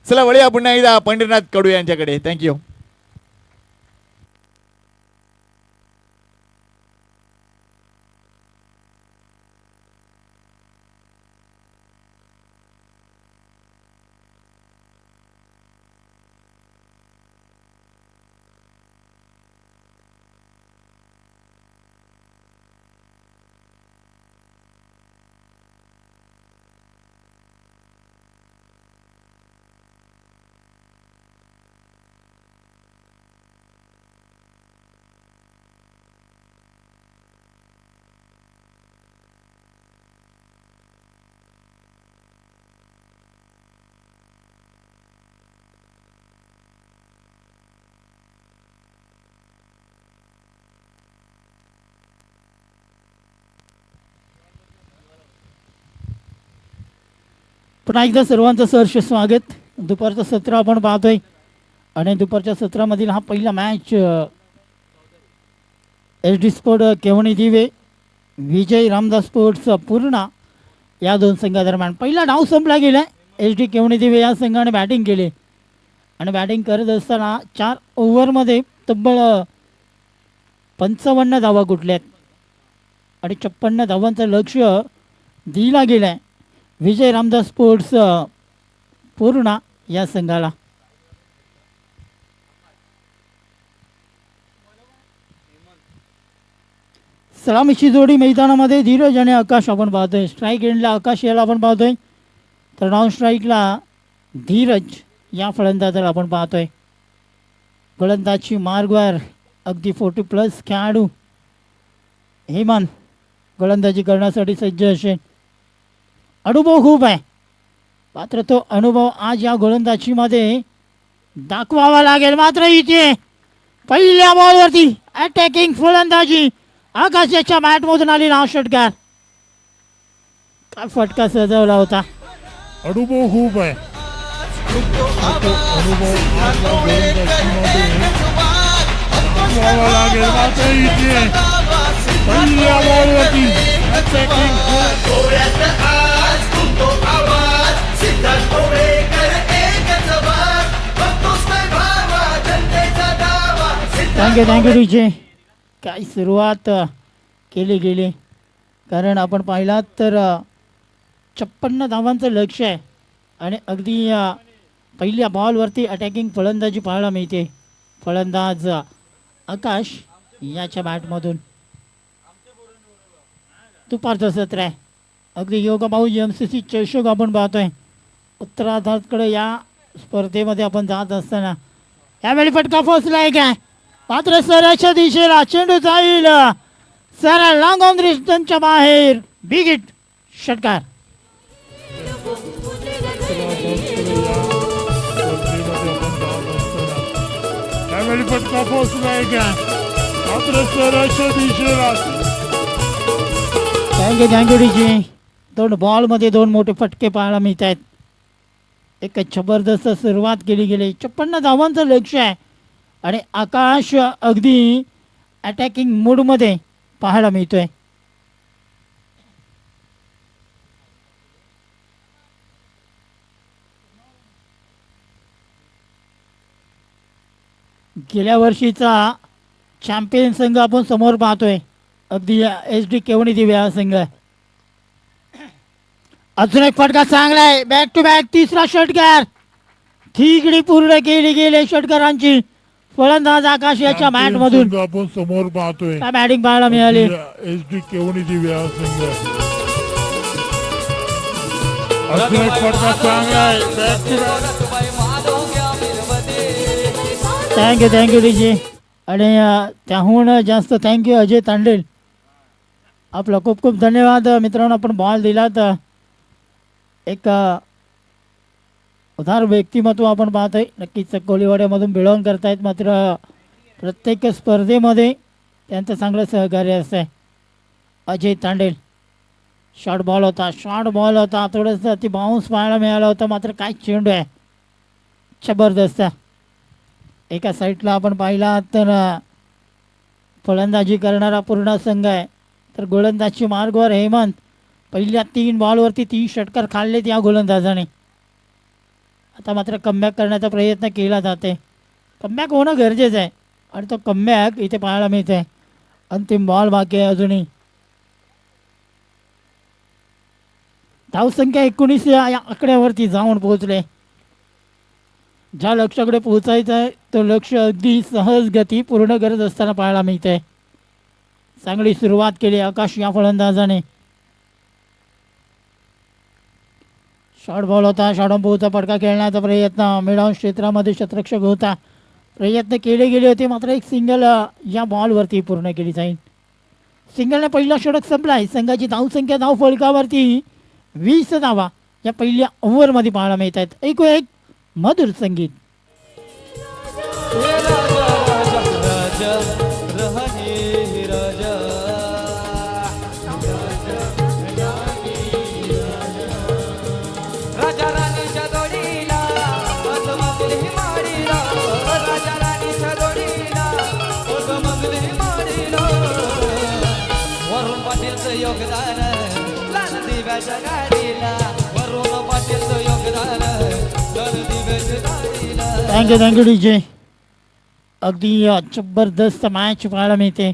चला वळूया पुन्हा एकदा पंढरीनाथ कडू यांच्याकडे. थँक्यू. पुन्हा एकदा सर्वांचं सहर्ष स्वागत. दुपारचं सत्र आपण पाहतोय आणि दुपारच्या सत्रामधील हा पहिला मॅच SD स्पोर्ट केवणी दिवे विजय रामदास स्पोर्ट्स पूर्णा या दोन संघादरम्यान पहिला डाव संपला गेला. SD केवणी दिवे या संघाने बॅटिंग केली आणि बॅटिंग करत असताना 4 ओव्हरमध्ये तब्बल 55 धावा कुठल्यात आणि 56 धावांचं लक्ष दिला गेलं आहे विजय रामदास स्पोर्ट्स पूर्णा या संघाला. सलामीची जोडी मैदानामध्ये धीरज आणि आकाश आपण पाहतोय. स्ट्राईक एंडला आकाश याला आपण पाहतोय तर नॉन स्ट्राईकला धीरज या फलंदाजाला आपण पाहतोय. गोलंदाजी मार्गवर अगदी 40+ खेळाडू हेमान गोलंदाजी करण्यासाठी सज्ज असेल. अनुभव खूप आहे. मात्र तो अनुभव आज या गोलंदाजीमध्ये दाखवावा लागेल. मात्र इथे पहिल्या बॉलवरती अटॅकिंग फलंदाजी आकाशाच्या मॅटमधून आलेला हा षटकार. काय फटका सजवला होता. अनुभव खूप आहे. तो अनुभव आज या गोलंदाजीमध्ये दाखवावा लागेल. मात्र इथे पहिल्या बॉलवरती attacking थँक्यू डीजे. काय सुरुवात केली गेली, कारण आपण पाहिलात तर 56 धावांचं लक्ष आहे आणि अगदी पहिल्या बॉलवरती अटॅकिंग फलंदाजी पाहायला मिळते. फलंदाज आकाश याच्या बॅटमधून दुपारचं सत्र आहे. अगदी योगाभाऊ MCC चषक आपण पाहतोय. उत्तरार्धाकडे या स्पर्धेमध्ये आपण जात असताना यावेळी फटका पोचलाय काय. मात्र सराच्या दिशेला चेंडू जाईल सरा लॉंग ऑन डिस्टन्सच्या बाहेर. बिग हिट षटकार. त्यावेळी फटका पोहोचलाय का. मात्र सराच्या दिशेला थँक्यू डीजे. 2 बॉलमध्ये 2 मोठे फटके पाहायला मिळत आहेत. एक जबरदस्त सुरुवात केली गेली. 56 धावांचं लक्ष आहे आणि आकाश अगदी अटॅकिंग मूडमध्ये पाहायला मिळतोय. गेल्या वर्षीचा चॅम्पियन संघ आपण समोर पाहतोय. अगदी SD केवणी दिव्या संघ. अजून एक फटका चांगला आहे. बॅक टू बॅक तिसरा षटकार. थिगडी पूर्ण केली गेली षटकारांची. फलंदाज आकाश याच्या मॅट मधून आपण समोर पाहतोय. बॅटिंग पाहायला मिळाली. SD केवणी दिव्या संघ. अजून एक फटका चांगला आहे. Back to back. Thank you DJ. आणि त्याहून जास्त थँक्यू अजय तांडेल. आपला खूप खूप धन्यवाद मित्रांनो. आपण बॉल दिलात. एक उदार व्यक्तिमत्व आपण पाहतोय. नक्कीच कोळीवाड्यामधून बिलॉंग करतायत. मात्र प्रत्येक स्पर्धेमध्ये त्यांचं चांगलं सहकार्य असतं आहे. अजय तांडेल. शॉर्ट बॉल होता. थोडंसं ती बाउन्स पाहायला मिळाला होता. मात्र काय चेंडू आहे, जबरदस्त. एका साईडला आपण पाहिला तर फलंदाजी करणारा पूर्ण संघ आहे. तर गोलंदाजी मार्गवर हेमंत. पहिल्या 3 बॉलवरती 3 षटकार खाल्लेत या गोलंदाजाने. आता मात्र कमबॅक करण्याचा प्रयत्न केला जाते. कमबॅक होणं गरजेचं आहे आणि तो कमबॅक इथे पाहायला मिळते आहे. अंतिम बॉल बाकी आहे अजूनही. धावसंख्या 19 या आकड्यावरती जाऊन पोहोचले. ज्या लक्ष्याकडे पोहोचायचं आहे तो लक्ष अगदी सहज गती पूर्ण करत असताना पाहायला मिळते. चांगली सुरुवात केली आकाश या फलंदाजाने. शॉर्ट बॉल होता. शॉर्टबॉलचा फटका खेळण्याचा प्रयत्न. मिडऑन क्षेत्रामध्ये शतरक्षक होता. प्रयत्न केले गेले होते. मात्र एक सिंगल या बॉलवरती पूर्ण केली जाईल. सिंगलने पहिला षटक संपला आहे. संघाची धावसंख्या धाव फलकावरती 20 धावा या पहिल्या ओव्हरमध्ये पाहायला मिळत आहेत. एक मधुर संगीत. वरुण पाटीलचं योगदान लाल दिव्याच्या गाडीला. वरुण पाटीलचं योगदान लाल दिव्याच्या गाडीला. Thank you DJ. अगदी जबरदस्त मॅच पाहायला मिळते.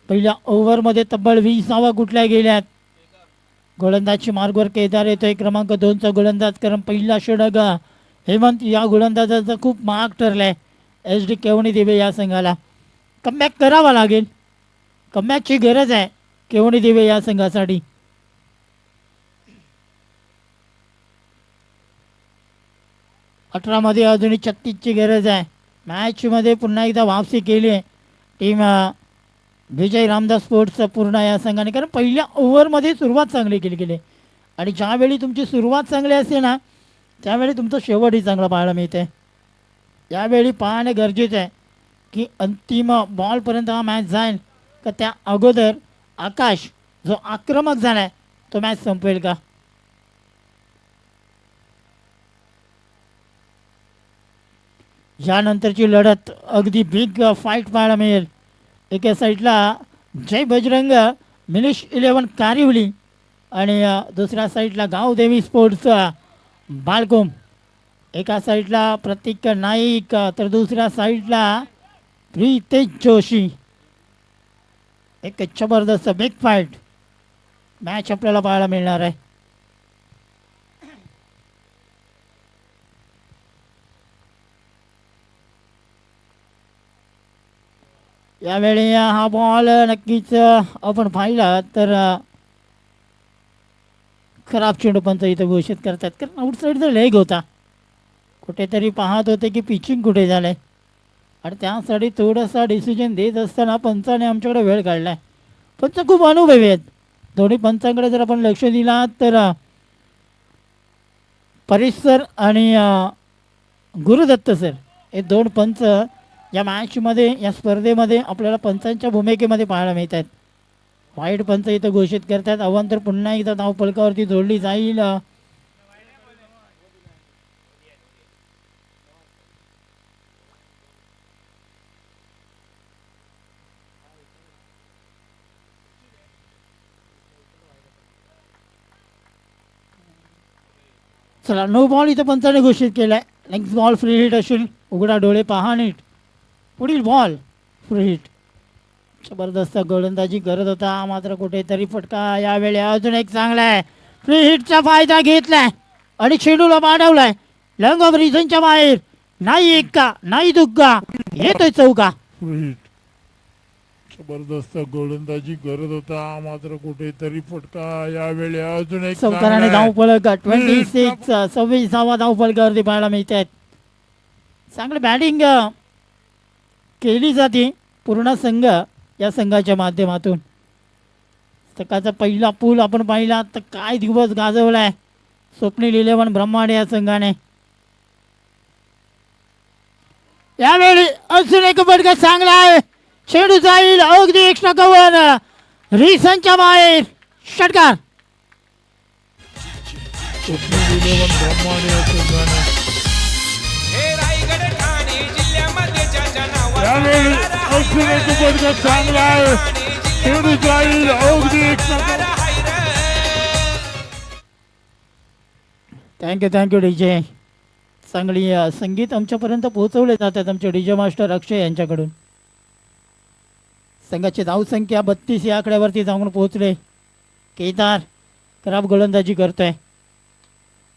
पहिल्या ओव्हरमध्ये तब्बल 20 धावा कुठल्या गेल्यात. गोलंदाजची मार्गवर केदार येतोय. क्रमांक 2चा गोलंदाज. कारण पहिला षटक हेमंत या गोलंदाजाचा खूप महाग ठरलाय. SD केवणी देवे या संघाला. कमबॅक करावा लागेल. कमबॅकची गरज आहे केवणी देवे या संघासाठी. मध्ये अजूनही 36ची गरज आहे. मॅचमध्ये पुन्हा एकदा वापसी केली आहे टीम विजय रामदास स्पोर्ट्स पूर्ण या संघाने. कारण पहिल्या ओव्हरमध्ये सुरुवात चांगली केली गेली आणि ज्यावेळी तुमची सुरुवात चांगली असते ना त्यावेळी तुमचं शेवटही चांगला पाहायला मिळते. यावेळी पाहणे गरजेचं आहे की अंतिम बॉलपर्यंत हा मॅच जाईल का त्या अगोदर आकाश जो आक्रमक झाला आहे तो मॅच संपवेल का. यानंतरची लढत अगदी बिग फाईट पाहायला मिळेल. एका साईडला जय बजरंग मिलिश 11 कारिवली आणि दुसऱ्या साईडला गावदेवी स्पोर्ट्स बालकोम. एका साईडला प्रतीक नाईक तर दुसऱ्या साईडला प्रीतेश जोशी. एक जबरदस्त बिग फाईट मॅच आपल्याला पाहायला मिळणार आहे. यावेळी हा बॉल नक्कीच आपण पाहिला तर खराब चेंडू पंच इथं घोषित करतात कारण आउटसाईडचा लेग होता. कुठेतरी पाहत होते की पिचिंग कुठे झालं आहे आणि त्यासाठी थोडासा डिसिजन देत असताना पंचाने आमच्याकडे वेळ काढला आहे. पंच खूप अनुभवी आहेत. दोन्ही पंचांकडे जर आपण लक्ष दिला तर परेश सर आणि गुरुदत्त सर हे दोन पंच या मॅचमध्ये या स्पर्धेमध्ये आपल्याला पंचांच्या भूमिकेमध्ये पाहायला मिळत आहेत. वाईट पंच इथं घोषित करतात. अवांतर पुन्हा एकदा धावफलकावरती जोडली जाईल. चला नो बॉल इथं पंचाने घोषित केला आहे. नेक्स्ट बॉल फ्री हिट असेल. उघडा डोळे पहा नीट. पुढील बॉल फ्री हिट. जबरदस्त गोलंदाजी करत होता मात्र कुठेतरी फटका. यावेळी अजून एक चांगला आहे. फ्री हिटचा फायदा घेतलाय आणि चेंडूला पाठवलाय लंग ऑफ रिझनच्या बाहेर. नाही एक्का नाही दुग्गा येतोय चौका. जबरदस्त गोलंदाजी करत होता मात्र कुठेतरी फटका. यावेळी अजून एक चौकाराने धावफलक 26 26वा धावफलकावरती पाहायला मिळत आहेत. चांगली बॅटिंग केली जाते पूर्ण संघ या संघाच्या माध्यमातून. सकाळचा पहिला पूल आपण पाहिला तर काय दिवस गाजवलाय स्वप्नील 11 ब्रह्मांड या संघाने. यावेळी अजून एक फटका चांगला आहे. चेंडू जाईल अगदी एक्स्ट्रा कव्हर रिसनच्या बाहेर. षटकार. यावेळी अजून एक फटका चांगला आहे. चेंडू जाईल अगदी थँक्यू डीजे. चांगली संगीत आमच्यापर्यंत पोहोचवले जातात आमचे डीजे मास्टर अक्षय यांच्याकडून. संघाची धावसंख्या 32 या आकड्यावरती जाऊन पोहोचले. केदार खराब गोलंदाजी करतोय.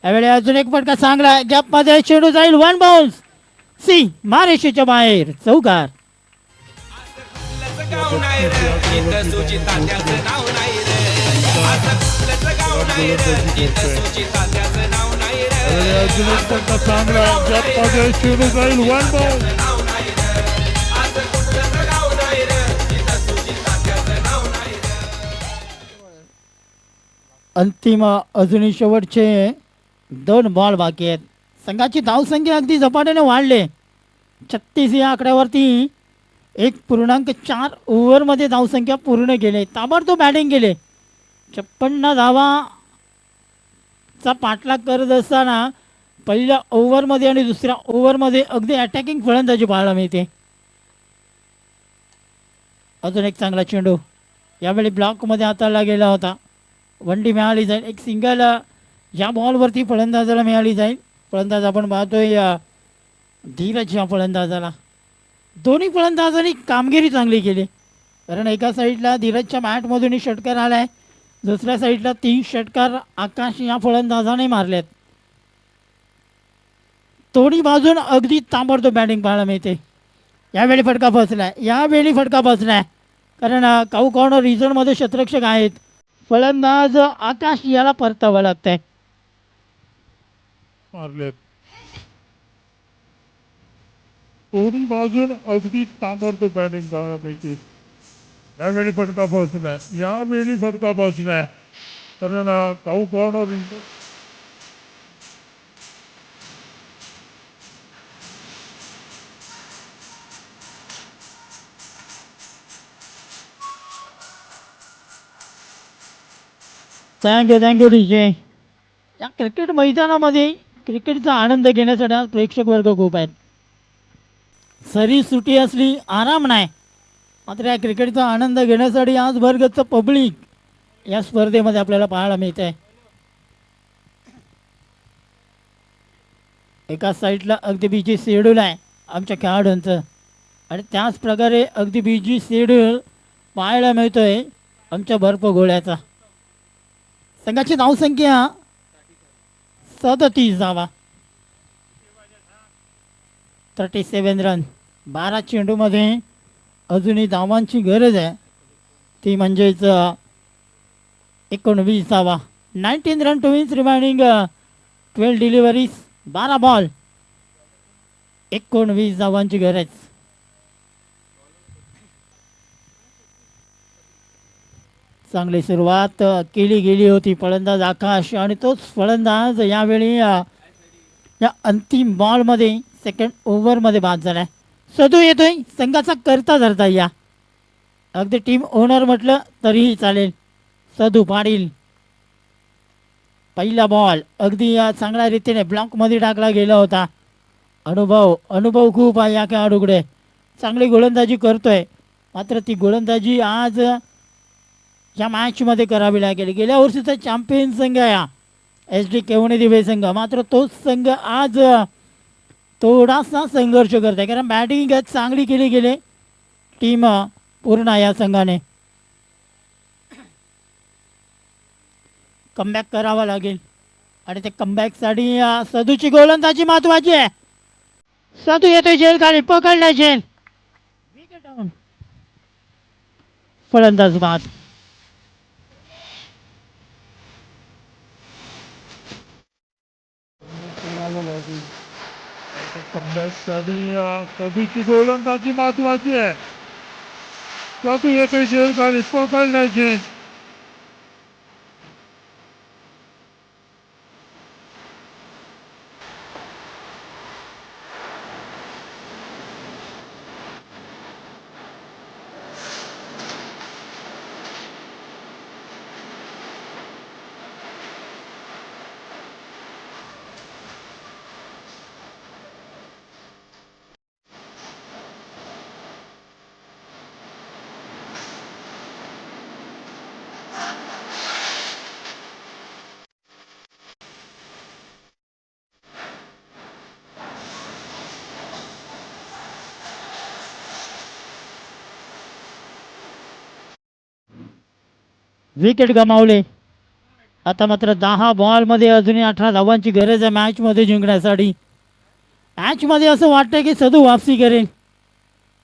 यावेळी अजून एक फटका चांगला आहे. गॅपमध्ये चेंडू जाईल. 1 बाउन्स सी मारेशीच्या बाहेर. चौकार. चांगला चेंडू जाईल 1 बाउन्स. अंतिम अजूनही शेवटचे 2 बॉल बाकी आहेत. संघाची धावसंख्या अगदी झपाट्याने वाढले. 36 या आकड्यावरती 1.4 ओव्हरमध्ये धावसंख्या पूर्ण केले. ताबडतोब बॅटिंग केले. 56 धावाचा पाठलाग करत असताना पहिल्या ओव्हरमध्ये आणि दुसऱ्या ओव्हरमध्ये अगदी अटॅकिंग फलंदाजी पाहायला मिळते. अजून एक चांगला चेंडू यावेळी ब्लॉकमध्ये हाताळला गेला होता. वनडी मिळाली जाईल. एक सिंगल या बॉलवरती फलंदाजाला मिळाली जाईल. फलंदाज आपण पाहतोय धीरज या फलंदाजाला. दोन्ही फलंदाजांनी कामगिरी चांगली केली कारण एका साईडला धीरजच्या बॅटमधूनही षटकार आला आहे. दुसऱ्या साईडला 3 षटकार आकाश या फलंदाजाने मारलेत. दोन्ही बाजून अगदी ताबडतोब बॅटिंग पाहायला मिळते. यावेळी फटका बसलाय कारण काऊ कॉर्नर रिझनमध्ये शतरक्षक आहेत. फलंदाज आकाश याला परतावं लागतंय. मारलेत दोन्ही बाजून अगदी ताबडतोब बॅटिंग करायला. यावेळी फटका बसलाय कारण काऊ कॉर्नर थँक्यू डीजे. या क्रिकेट मैदानामध्ये क्रिकेटचा आनंद घेण्यासाठी आज प्रेक्षक वर्ग खूप आहेत. सरी सुटी असली आराम नाही, मात्र या क्रिकेटचा आनंद घेण्यासाठी आज भरगच्च पब्लिक या स्पर्धेमध्ये आपल्याला पाहायला मिळते. एका साईडला अगदी बिजी शेड्यूल आहे आमच्या खेळाडूंचं, आणि त्याच प्रकारे अगदी बिजी शेड्यूल पाहायला मिळतोय आमच्या बर्फ गोळ्याचा. संघाची धावसंख्या 37 धावा, 37 रन. 12 चेंडूमध्ये अजूनही धावांची गरज आहे, ती म्हणजेच 19 धावा. 19 run to wins remaining 12 deliveries, 12 ball, 19 धावांची गरज. चांगली सुरुवात केली गेली होती. फलंदाज आकाश, आणि तोच फलंदाज यावेळी या अंतिम बॉलमध्ये सेकंड ओव्हरमध्ये बाद झालाय. सदू येतोय संघाचा करता धरता. या अगदी टीम ओनर म्हटलं तरीही चालेल. सदू पाटील, पहिला बॉल अगदी चांगल्या रीतीने ब्लॉकमध्ये टाकला गेला होता. अनुभव खूप आहे या खेळाडूकडे. चांगली गोलंदाजी करतोय, मात्र ती गोलंदाजी आज या मॅचमध्ये करावी लागेल. गेल्या वर्षीचा चॅम्पियन संघ या SD केवणे दिवे संघ, मात्र तोच संघ आज थोडासा संघर्ष करत आहे, कारण बॅटिंग चांगली केली गेली टीम पूर्ण या संघाने. कमबॅक करावा लागेल, आणि ते कमबॅकसाठी सदूची गोलंदाजी महत्वाची आहे. सदू येतोय जेल खाली, पकडला जेल, विकेट डाऊन. फलंदाज बाद. कधीची गोलंदाजी महत्वाची आहे. कधी येते जेल खाली, पकडण्याचे. विकेट गमावले. आता मात्र 10 बॉलमध्ये अजूनही 18 धावांची गरज आहे मॅचमध्ये जिंकण्यासाठी. मॅचमध्ये असं वाटतं की सदू वापसी करेल,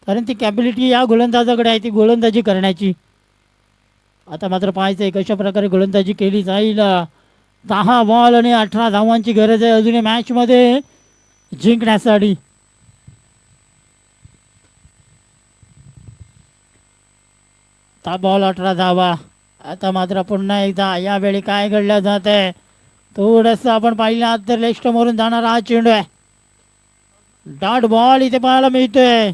कारण ती कॅपॅबिलिटी या गोलंदाजाकडे आहे, ती गोलंदाजी करण्याची. आता मात्र पाहायचं आहे कशा प्रकारे गोलंदाजी केली जाईल. 10 बॉल आणि 18 धावांची गरज आहे अजूनही मॅचमध्ये जिंकण्यासाठी. बॉल 18 धावा. आता मात्र पुन्हा एकदा यावेळी काय घडलं जात आहे, थोडंसं आपण पाहिलं तर लेफ्टमधून जाणारा हा चेंडू आहे. डॉट बॉल इथे पाहायला मिळतोय.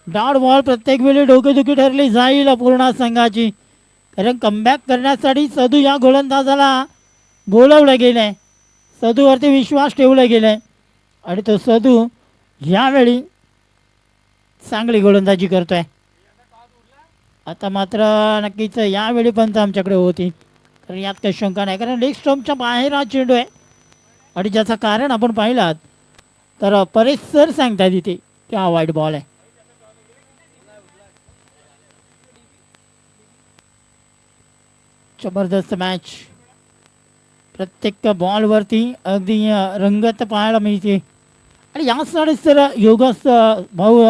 डॉट बॉल प्रत्येक वेळी डोकेदुखी ठरली जाईल पूर्ण संघाची, कारण कमबॅक करण्यासाठी सदू या गोलंदाजाला बोलवलं गेलं आहे, सदूवरती विश्वास ठेवला गेला आहे, आणि तो सदू यावेळी चांगली गोलंदाजी करतोय. आता मात्र नक्कीच यावेळी पण आमच्याकडे होती, कारण यात काही शंका नाही, कारण लेग स्टंपच्या बाहेर हा चेंडू आहे, आणि ज्याचं कारण आपण पाहिलात तर परेश सर सांगतात इथे की हा वाईट बॉल आहे. जबरदस्त मॅच, प्रत्येक बॉलवरती अगदी रंगत पाहायला मिळते. आणि यासाठीच तर योगस भाऊ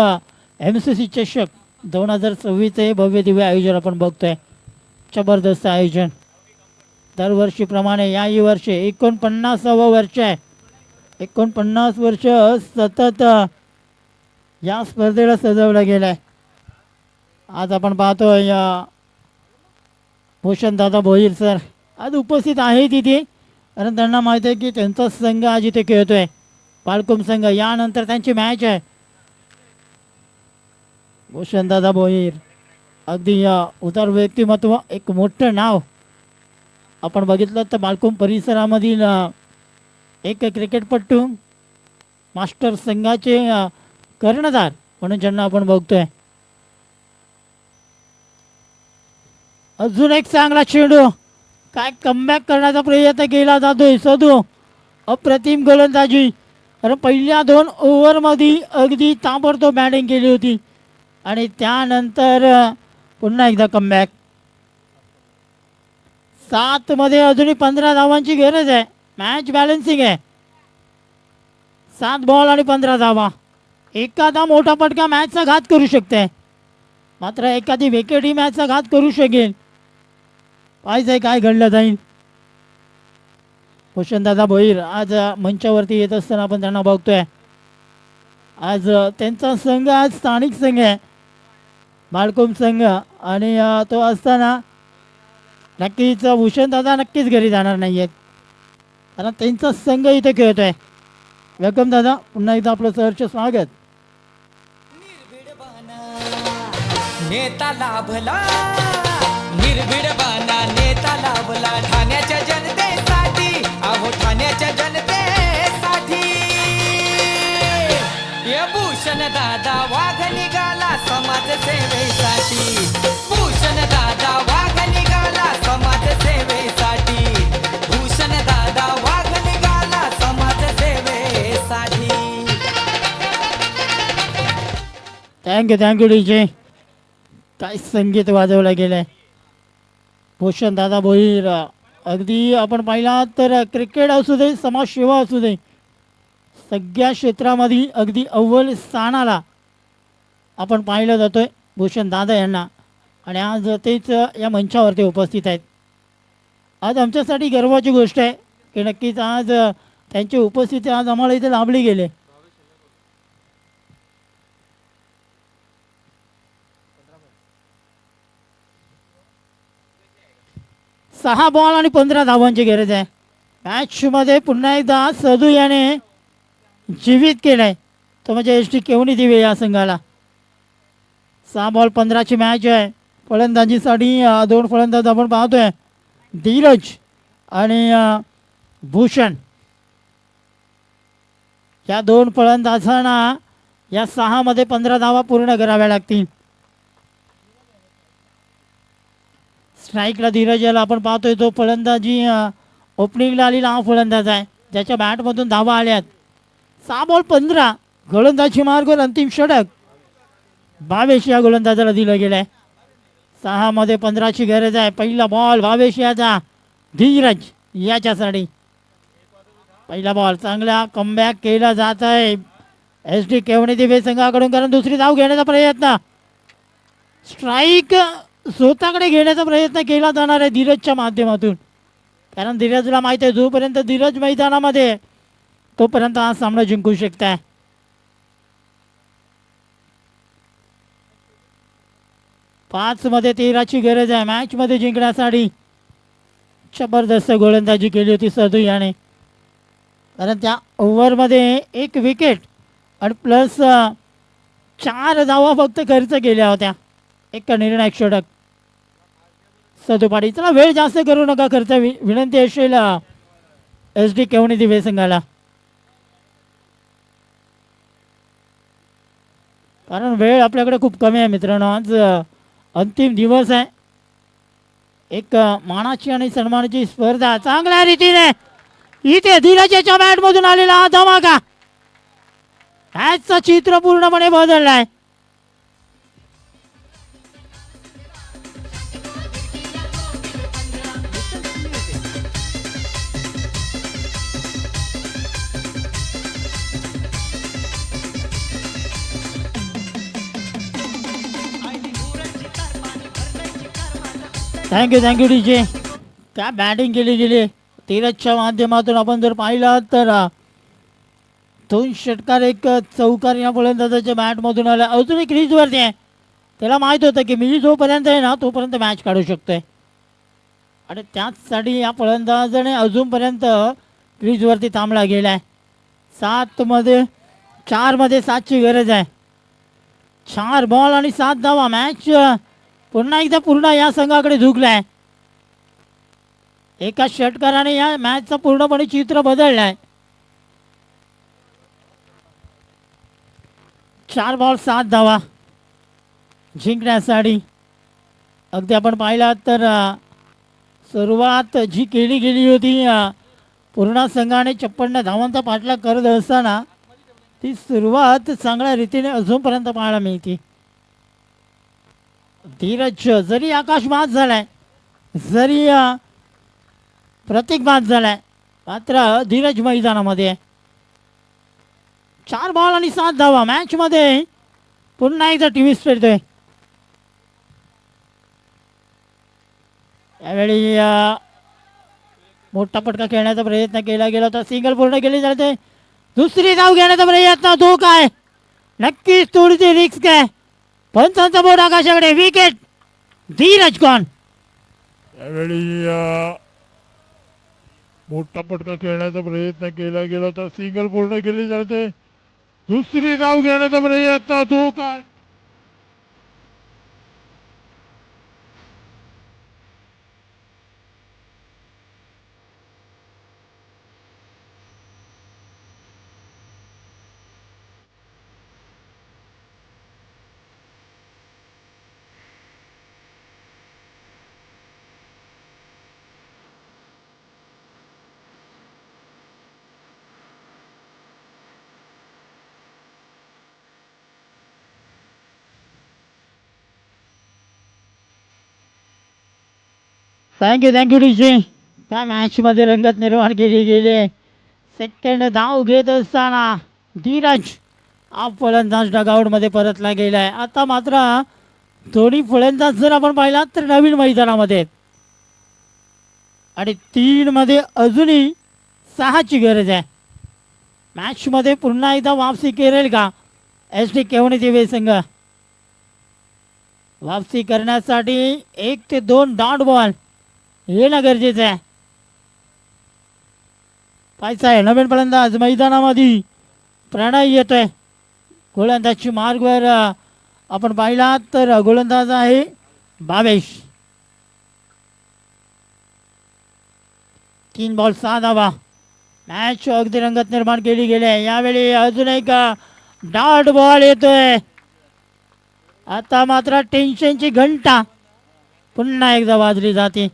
MCC चषक 2026 भव्य दिव्य आयोजन आपण बघतोय. जबरदस्त आयोजन दरवर्षीप्रमाणे याही वर्षी 49वं वर्ष आहे. 49 वर्ष सतत या स्पर्धेला सजवलं गेलं आहे. आज आपण पाहतोय भूषणदादा भोईर सर आज उपस्थित आहे तिथे, कारण त्यांना माहिती आहे की त्यांचा संघ आज इथे खेळतोय, पालकुम संघ. यानंतर त्यांची मॅच आहे. भूषणदादा भोईर अगदी उतार व्यक्तिमत्व, एक मोठं नाव आपण बघितलं तर मालकोम परिसरामधील एक क्रिकेटपटू मास्टर संघाचे कर्णधार म्हणून ज्यांना आपण बघतोय. अजून एक चांगला चेंडू, काय कमबॅक करण्याचा प्रयत्न केला जातोय. सदू अप्रतिम गोलंदाजी, कारण पहिल्या 2 ओव्हरमध्ये अगदी ताबडतोब बॅटिंग केली होती आणि त्यानंतर पुन्हा एकदा कमबॅक. 7 मध्ये अजूनही 15 धावांची गरज आहे. मॅच बॅलन्सिंग आहे. 7 बॉल आणि 15 धावा. एखादा मोठा फटका मॅचचा घात करू शकते, मात्र एखादी विकेट ही मॅचचा घात करू शकेल. पाहिजे काय घडलं जाईल. भूषणदादा भोईर आज मंचावरती येत असताना आपण त्यांना बघतोय. आज त्यांचा संघ आज स्थानिक संघ आहे, मालकोम संघ, आणि तो असताना नक्कीच भूषणदादा नक्कीच घरी जाणार नाही आहेत, कारण त्यांचा संघ इथे खेळतोय. वेलकम दादा, पुन्हा एकदा आपलं सहर्ष स्वागत. नेता लाभला निर्भीडपणा, नेता लाभला ठाण्याच्या जनतेसाठी, अहो ठाण्याच्या जनतेसाठी. ये भूषण दादा वाघ निघाला समाज सेवेसाठी, भूषण दादा वाघ निघाला समाज सेवेसाठी, भूषण दादा वाघ निघाला समाज सेवेसाठी. Thank you DJ. काय संगीत वाजवलं गेलंय. भूषण दादा भोईर अगदी आपण पाहिला तर क्रिकेट असू दे, समाजसेवा असू दे, सगळ्या क्षेत्रामध्ये अगदी अव्वल स्थानाला आपण पाहिलं जातोय भूषण दादा यांना, आणि आज तेच या मंचावरती उपस्थित आहेत. आज आमच्यासाठी गर्वाची गोष्ट आहे की नक्कीच आज त्यांची उपस्थिती आज आम्हाला इथे लाभली गेले. सहा बॉल आणि 15 धावांची गरज आहे. मॅचमध्ये पुन्हा एकदा सदू याने जीवित केलंय, तो म्हणजे एस टी केवणी दिवे या संघाला. 6 बॉल 15ची मॅच आहे. फलंदाजीसाठी 2 फलंदाज आपण पाहतोय, धीरज आणि भूषण. या 2 फलंदाजांना या 6 मध्ये 15 धावा पूर्ण कराव्या लागतील. स्ट्राईकला धीरज याला आपण पाहतोय, तो फलंदाजी ओपनिंगला आलेला हा फलंदाज आहे ज्याच्या बॅटमधून धावा आल्यात. 6 बॉल 15, गोलंदाजी मार्गावर अंतिम षटक 22 या गोलंदाजाला दिलं गेलं आहे. 6 मध्ये 15ची गरज आहे. पहिला बॉल 22 याचा धीरज याच्यासाठी. पहिला बॉल चांगला कमबॅक केला जात आहे एस डी केवणी दिवे संघाकडून, कारण दुसरी धाव घेण्याचा प्रयत्न, स्ट्राईक स्वतःकडे घेण्याचा प्रयत्न केला जाणार आहे धीरजच्या माध्यमातून, कारण धीरजला माहिती आहे जोपर्यंत धीरज मैदानामध्ये तोपर्यंत हा सामना जिंकू शकताय. पाच मध्ये 13ची गरज आहे मॅच मध्ये जिंकण्यासाठी. जबरदस्त गोलंदाजी केली होती सदू याने, कारण त्या ओव्हरमध्ये 1 विकेट आणि प्लस 4 धावा फक्त खर्च केल्या होत्या. एक निर्णायक षटक सदू पाटील. चला वेळ जास्त करू नका खर्च, विनंती असेल एस डी केवणी दिवे संघाला, कारण वेळ आपल्याकडे खूप कमी आहे मित्रांनो. आज अंतिम दिवस आहे. एक मानाची आणि सन्मानाची स्पर्धा चांगल्या रीतीने इथे धीरजच्या बॅटमधून आलेला हा धमाका मॅचचं चित्र पूर्णपणे बदललाय. Thank you DJ. काय बॅटिंग केली गेली धीरजच्या माध्यमातून. आपण जर पाहिलं तर 2 षटकार 1 चौकार या फलंदाजाच्या बॅटमधून आला. अजूनही क्रीजवरती आहे. त्याला माहीत होतं की मी जोपर्यंत आहे ना तोपर्यंत मॅच काढू शकतोय, आणि त्याचसाठी या फलंदाजाने अजूनपर्यंत क्रीजवरती थांबला गेला आहे. 4 मध्ये 7ची गरज आहे. 4 बॉल आणि 7 धावा. मॅच पुन्हा एकदा पूर्ण या संघाकडे झुकलाय. एका षटकाराने या मॅचचं पूर्णपणे चित्र बदललं आहे. 4 बॉल 7 धावा जिंकण्यासाठी. अगदी आपण पाहिलात तर सुरुवात जी केली गेली होती पूर्ण संघाने 56 धावांचा पाठलाग करत असताना ती सुरुवात चांगल्या रीतीने अजूनपर्यंत पाहायला मिळते. धीरज जरी आकाश बाद झालाय, जरी प्रतीक बाद झालाय, मात्र धीरज मैदानामध्ये 4 बॉल आणि 7 धावा. मॅचमध्ये पुन्हा एकदा ट्विस्ट पेटतोय. यावेळी मोठा पटका खेळण्याचा प्रयत्न केला गेला होता. सिंगल पूर्ण केली जाते. दुसरी धाव घेण्याचा प्रयत्न. तो काय नक्कीच थोडीशी रिस्क आहे. पंचांचा बोर्ड आकाशाकडे. विकेट. धीरज गॉन. त्यावेळी मोठा पटका खेळण्याचा प्रयत्न केला गेला होता. सिंगल पूर्ण केली जाते. दुसरी धाव घेण्याचा प्रयत्न. तो काय थँक्यू डीजे. त्या मॅचमध्ये रंगत निर्माण केली गेली. सेकंड धाव घेत असताना धीरज हा फलंदाज डगआउटमध्ये परतला गेला आहे. आता मात्र दोन्ही फलंदाज जर आपण पाहिलात तर नवीन मैदानामध्ये आहेत आणि 3 मध्ये अजूनही 6ची गरज आहे. मॅचमध्ये पुन्हा एकदा वापसी करेल का एस डी केवणी दिवे संघ? वापसी करण्यासाठी 1 ते 2 डॉट बॉल येणं गरजेचं आहे. पाहायचं आहे नवीन फलंदाज मैदानामध्ये प्रणय येतोय. गोलंदाजची मार्गवर आपण पाहिलात तर गोलंदाज आहे भावेश. 3 बॉल 6 धावा. मॅच अगदी रंगत निर्माण केली गेली आहे. यावेळी अजून एक डॉट बॉल येतोय. आता मात्र टेन्शनची घंटा पुन्हा एकदा वाजली जाते.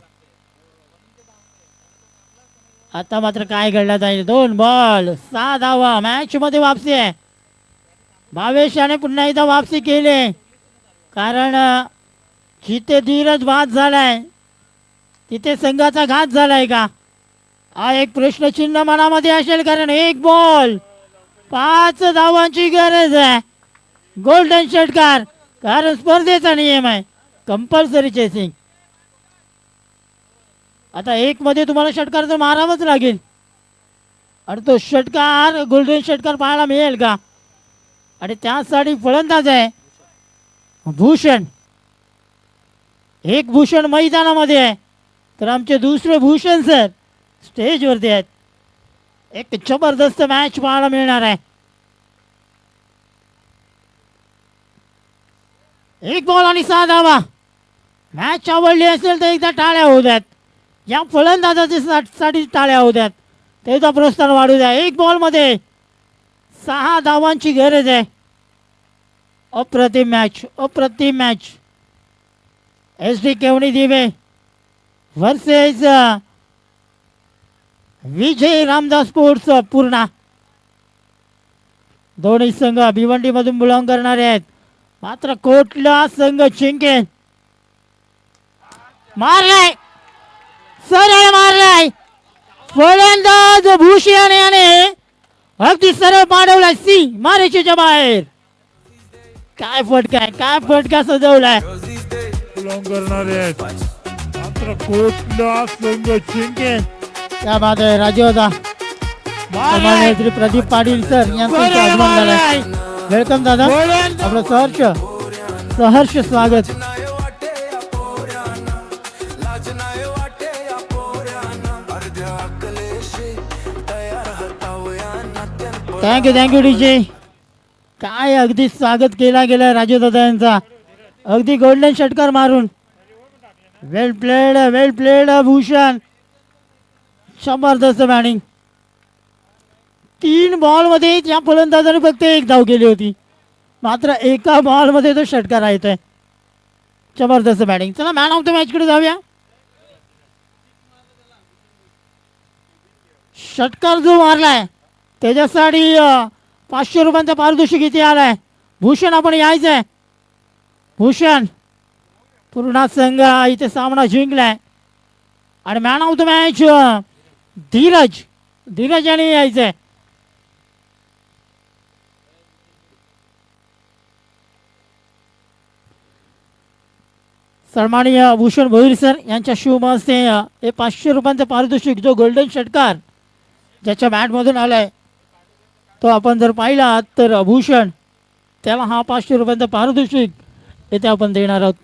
आता मात्र काय घडलं जाईल. 2 बॉल 6 धावा. मॅचमध्ये वापसी आहे. भावेशाने पुन्हा एकदा वापसी केली. कारण जिथे धीरज बाद झालाय तिथे संघाचा घात झालाय का हा एक प्रश्नचिन्ह मनामध्ये असेल. कारण 1 बॉल 5 धावांची गरज आहे. गोल्डन षटकार. कारण स्पर्धेचा नियम आहे कंपल्सरी चेसिंग. आता 1 मध्ये तुम्हाला षटकार तर मारावाच लागेल आणि तो षटकार गोल्डन षटकार पाहायला मिळेल का? आणि त्यासाठी फलंदाज आहे भूषण. एक भूषण मैदानामध्ये आहे तर आमचे दुसरे भूषण सर स्टेजवरती आहेत. एक जबरदस्त मॅच पाहायला मिळणार आहे. 1 बॉल आणि 6 धावा. मॅच आवडली असेल तर एकदा टाळ्या होऊ द्यात. या फलंदाजासाठी टाळ्या होऊ द्यात. त्याचा प्रोत्साहन वाढू द्या. 1 बॉलमध्ये 6 धावांची गरज आहे. अप्रतिम मॅच. अप्रतिम मॅच. एस डी केवणी दिवे वर्सेस विजय रामदास स्पोर्ट्स पूर्णा. दोन्ही संघ भिवंडी मधून बिलॉंग करणारे आहेत. मात्र कुठला संघ जिंकेल? मारलाय सरळ मारलाय. फलंदाज भूषण याने अगदी सरळ पाडवलाय सी मारेच्या बाहेर. काय फटका, काय फटका सजवलाय. बिलॉंग करणारे आहेत. मात्र कुठला संघ जिंकेल? त्या बाद आहे राजीव होता. श्री प्रदीप पाटील सर यांचं आगमन झालंय. वेलकम दादा. आपलं सहर्ष स्वागत. Thank you DJ. काय अगदी स्वागत केला गेला राजू दादा यांचा. अगदी गोल्डन षटकार मारून. वेल प्लेड भूषण. जबरदस्त बॅटिंग. 3 बॉलमध्ये त्या फलंदाजाने फक्त 1 धाव केली होती, मात्र एका बॉलमध्ये तो षटकार आहे. जबरदस्त बॅटिंग. चला मॅन ऑफ द मॅचकडे जाऊया. षटकार जो मारलाय त्याच्यासाठी 500 रुपयांचा पारितोषिक इथे आलाय. भूषण आपण यायचंय. भूषण पूर्ण संघ इथे सामना जिंकलाय आणि man of the match Dheeraj यांनी यायचंय. सन्माननीय भूषण भोईर सर यांच्या शुभ हस्ते हे 500 रुपयांचं पारितोषिक जो गोल्डन षटकार ज्याच्या बॅटमधून आलाय तो आपण जर पाहिला तर भूषण त्याला हा 500 रुपयांचा पारितोषिक येथे आपण देणार आहोत.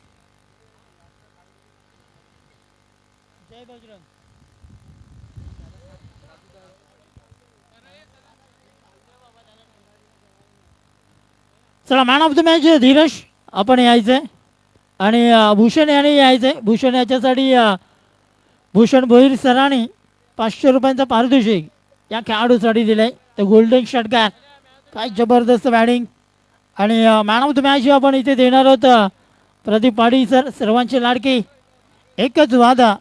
चला man of the match Dheeraj आपण यायचंय आणि भूषण याने यायचंय. भूषण याच्यासाठी भूषण भोईर सरांनी 500 रुपयांचा पारितोषिक या खेळाडूसाठी दिलंय. तर गोल्डन षटकार काय जबरदस्त बॅटिंग आणि मॅन ऑफ द मॅच आपण इथे देणार आहोत प्रदीप पाटील सर सर्वांचे लाडके. एकच वादा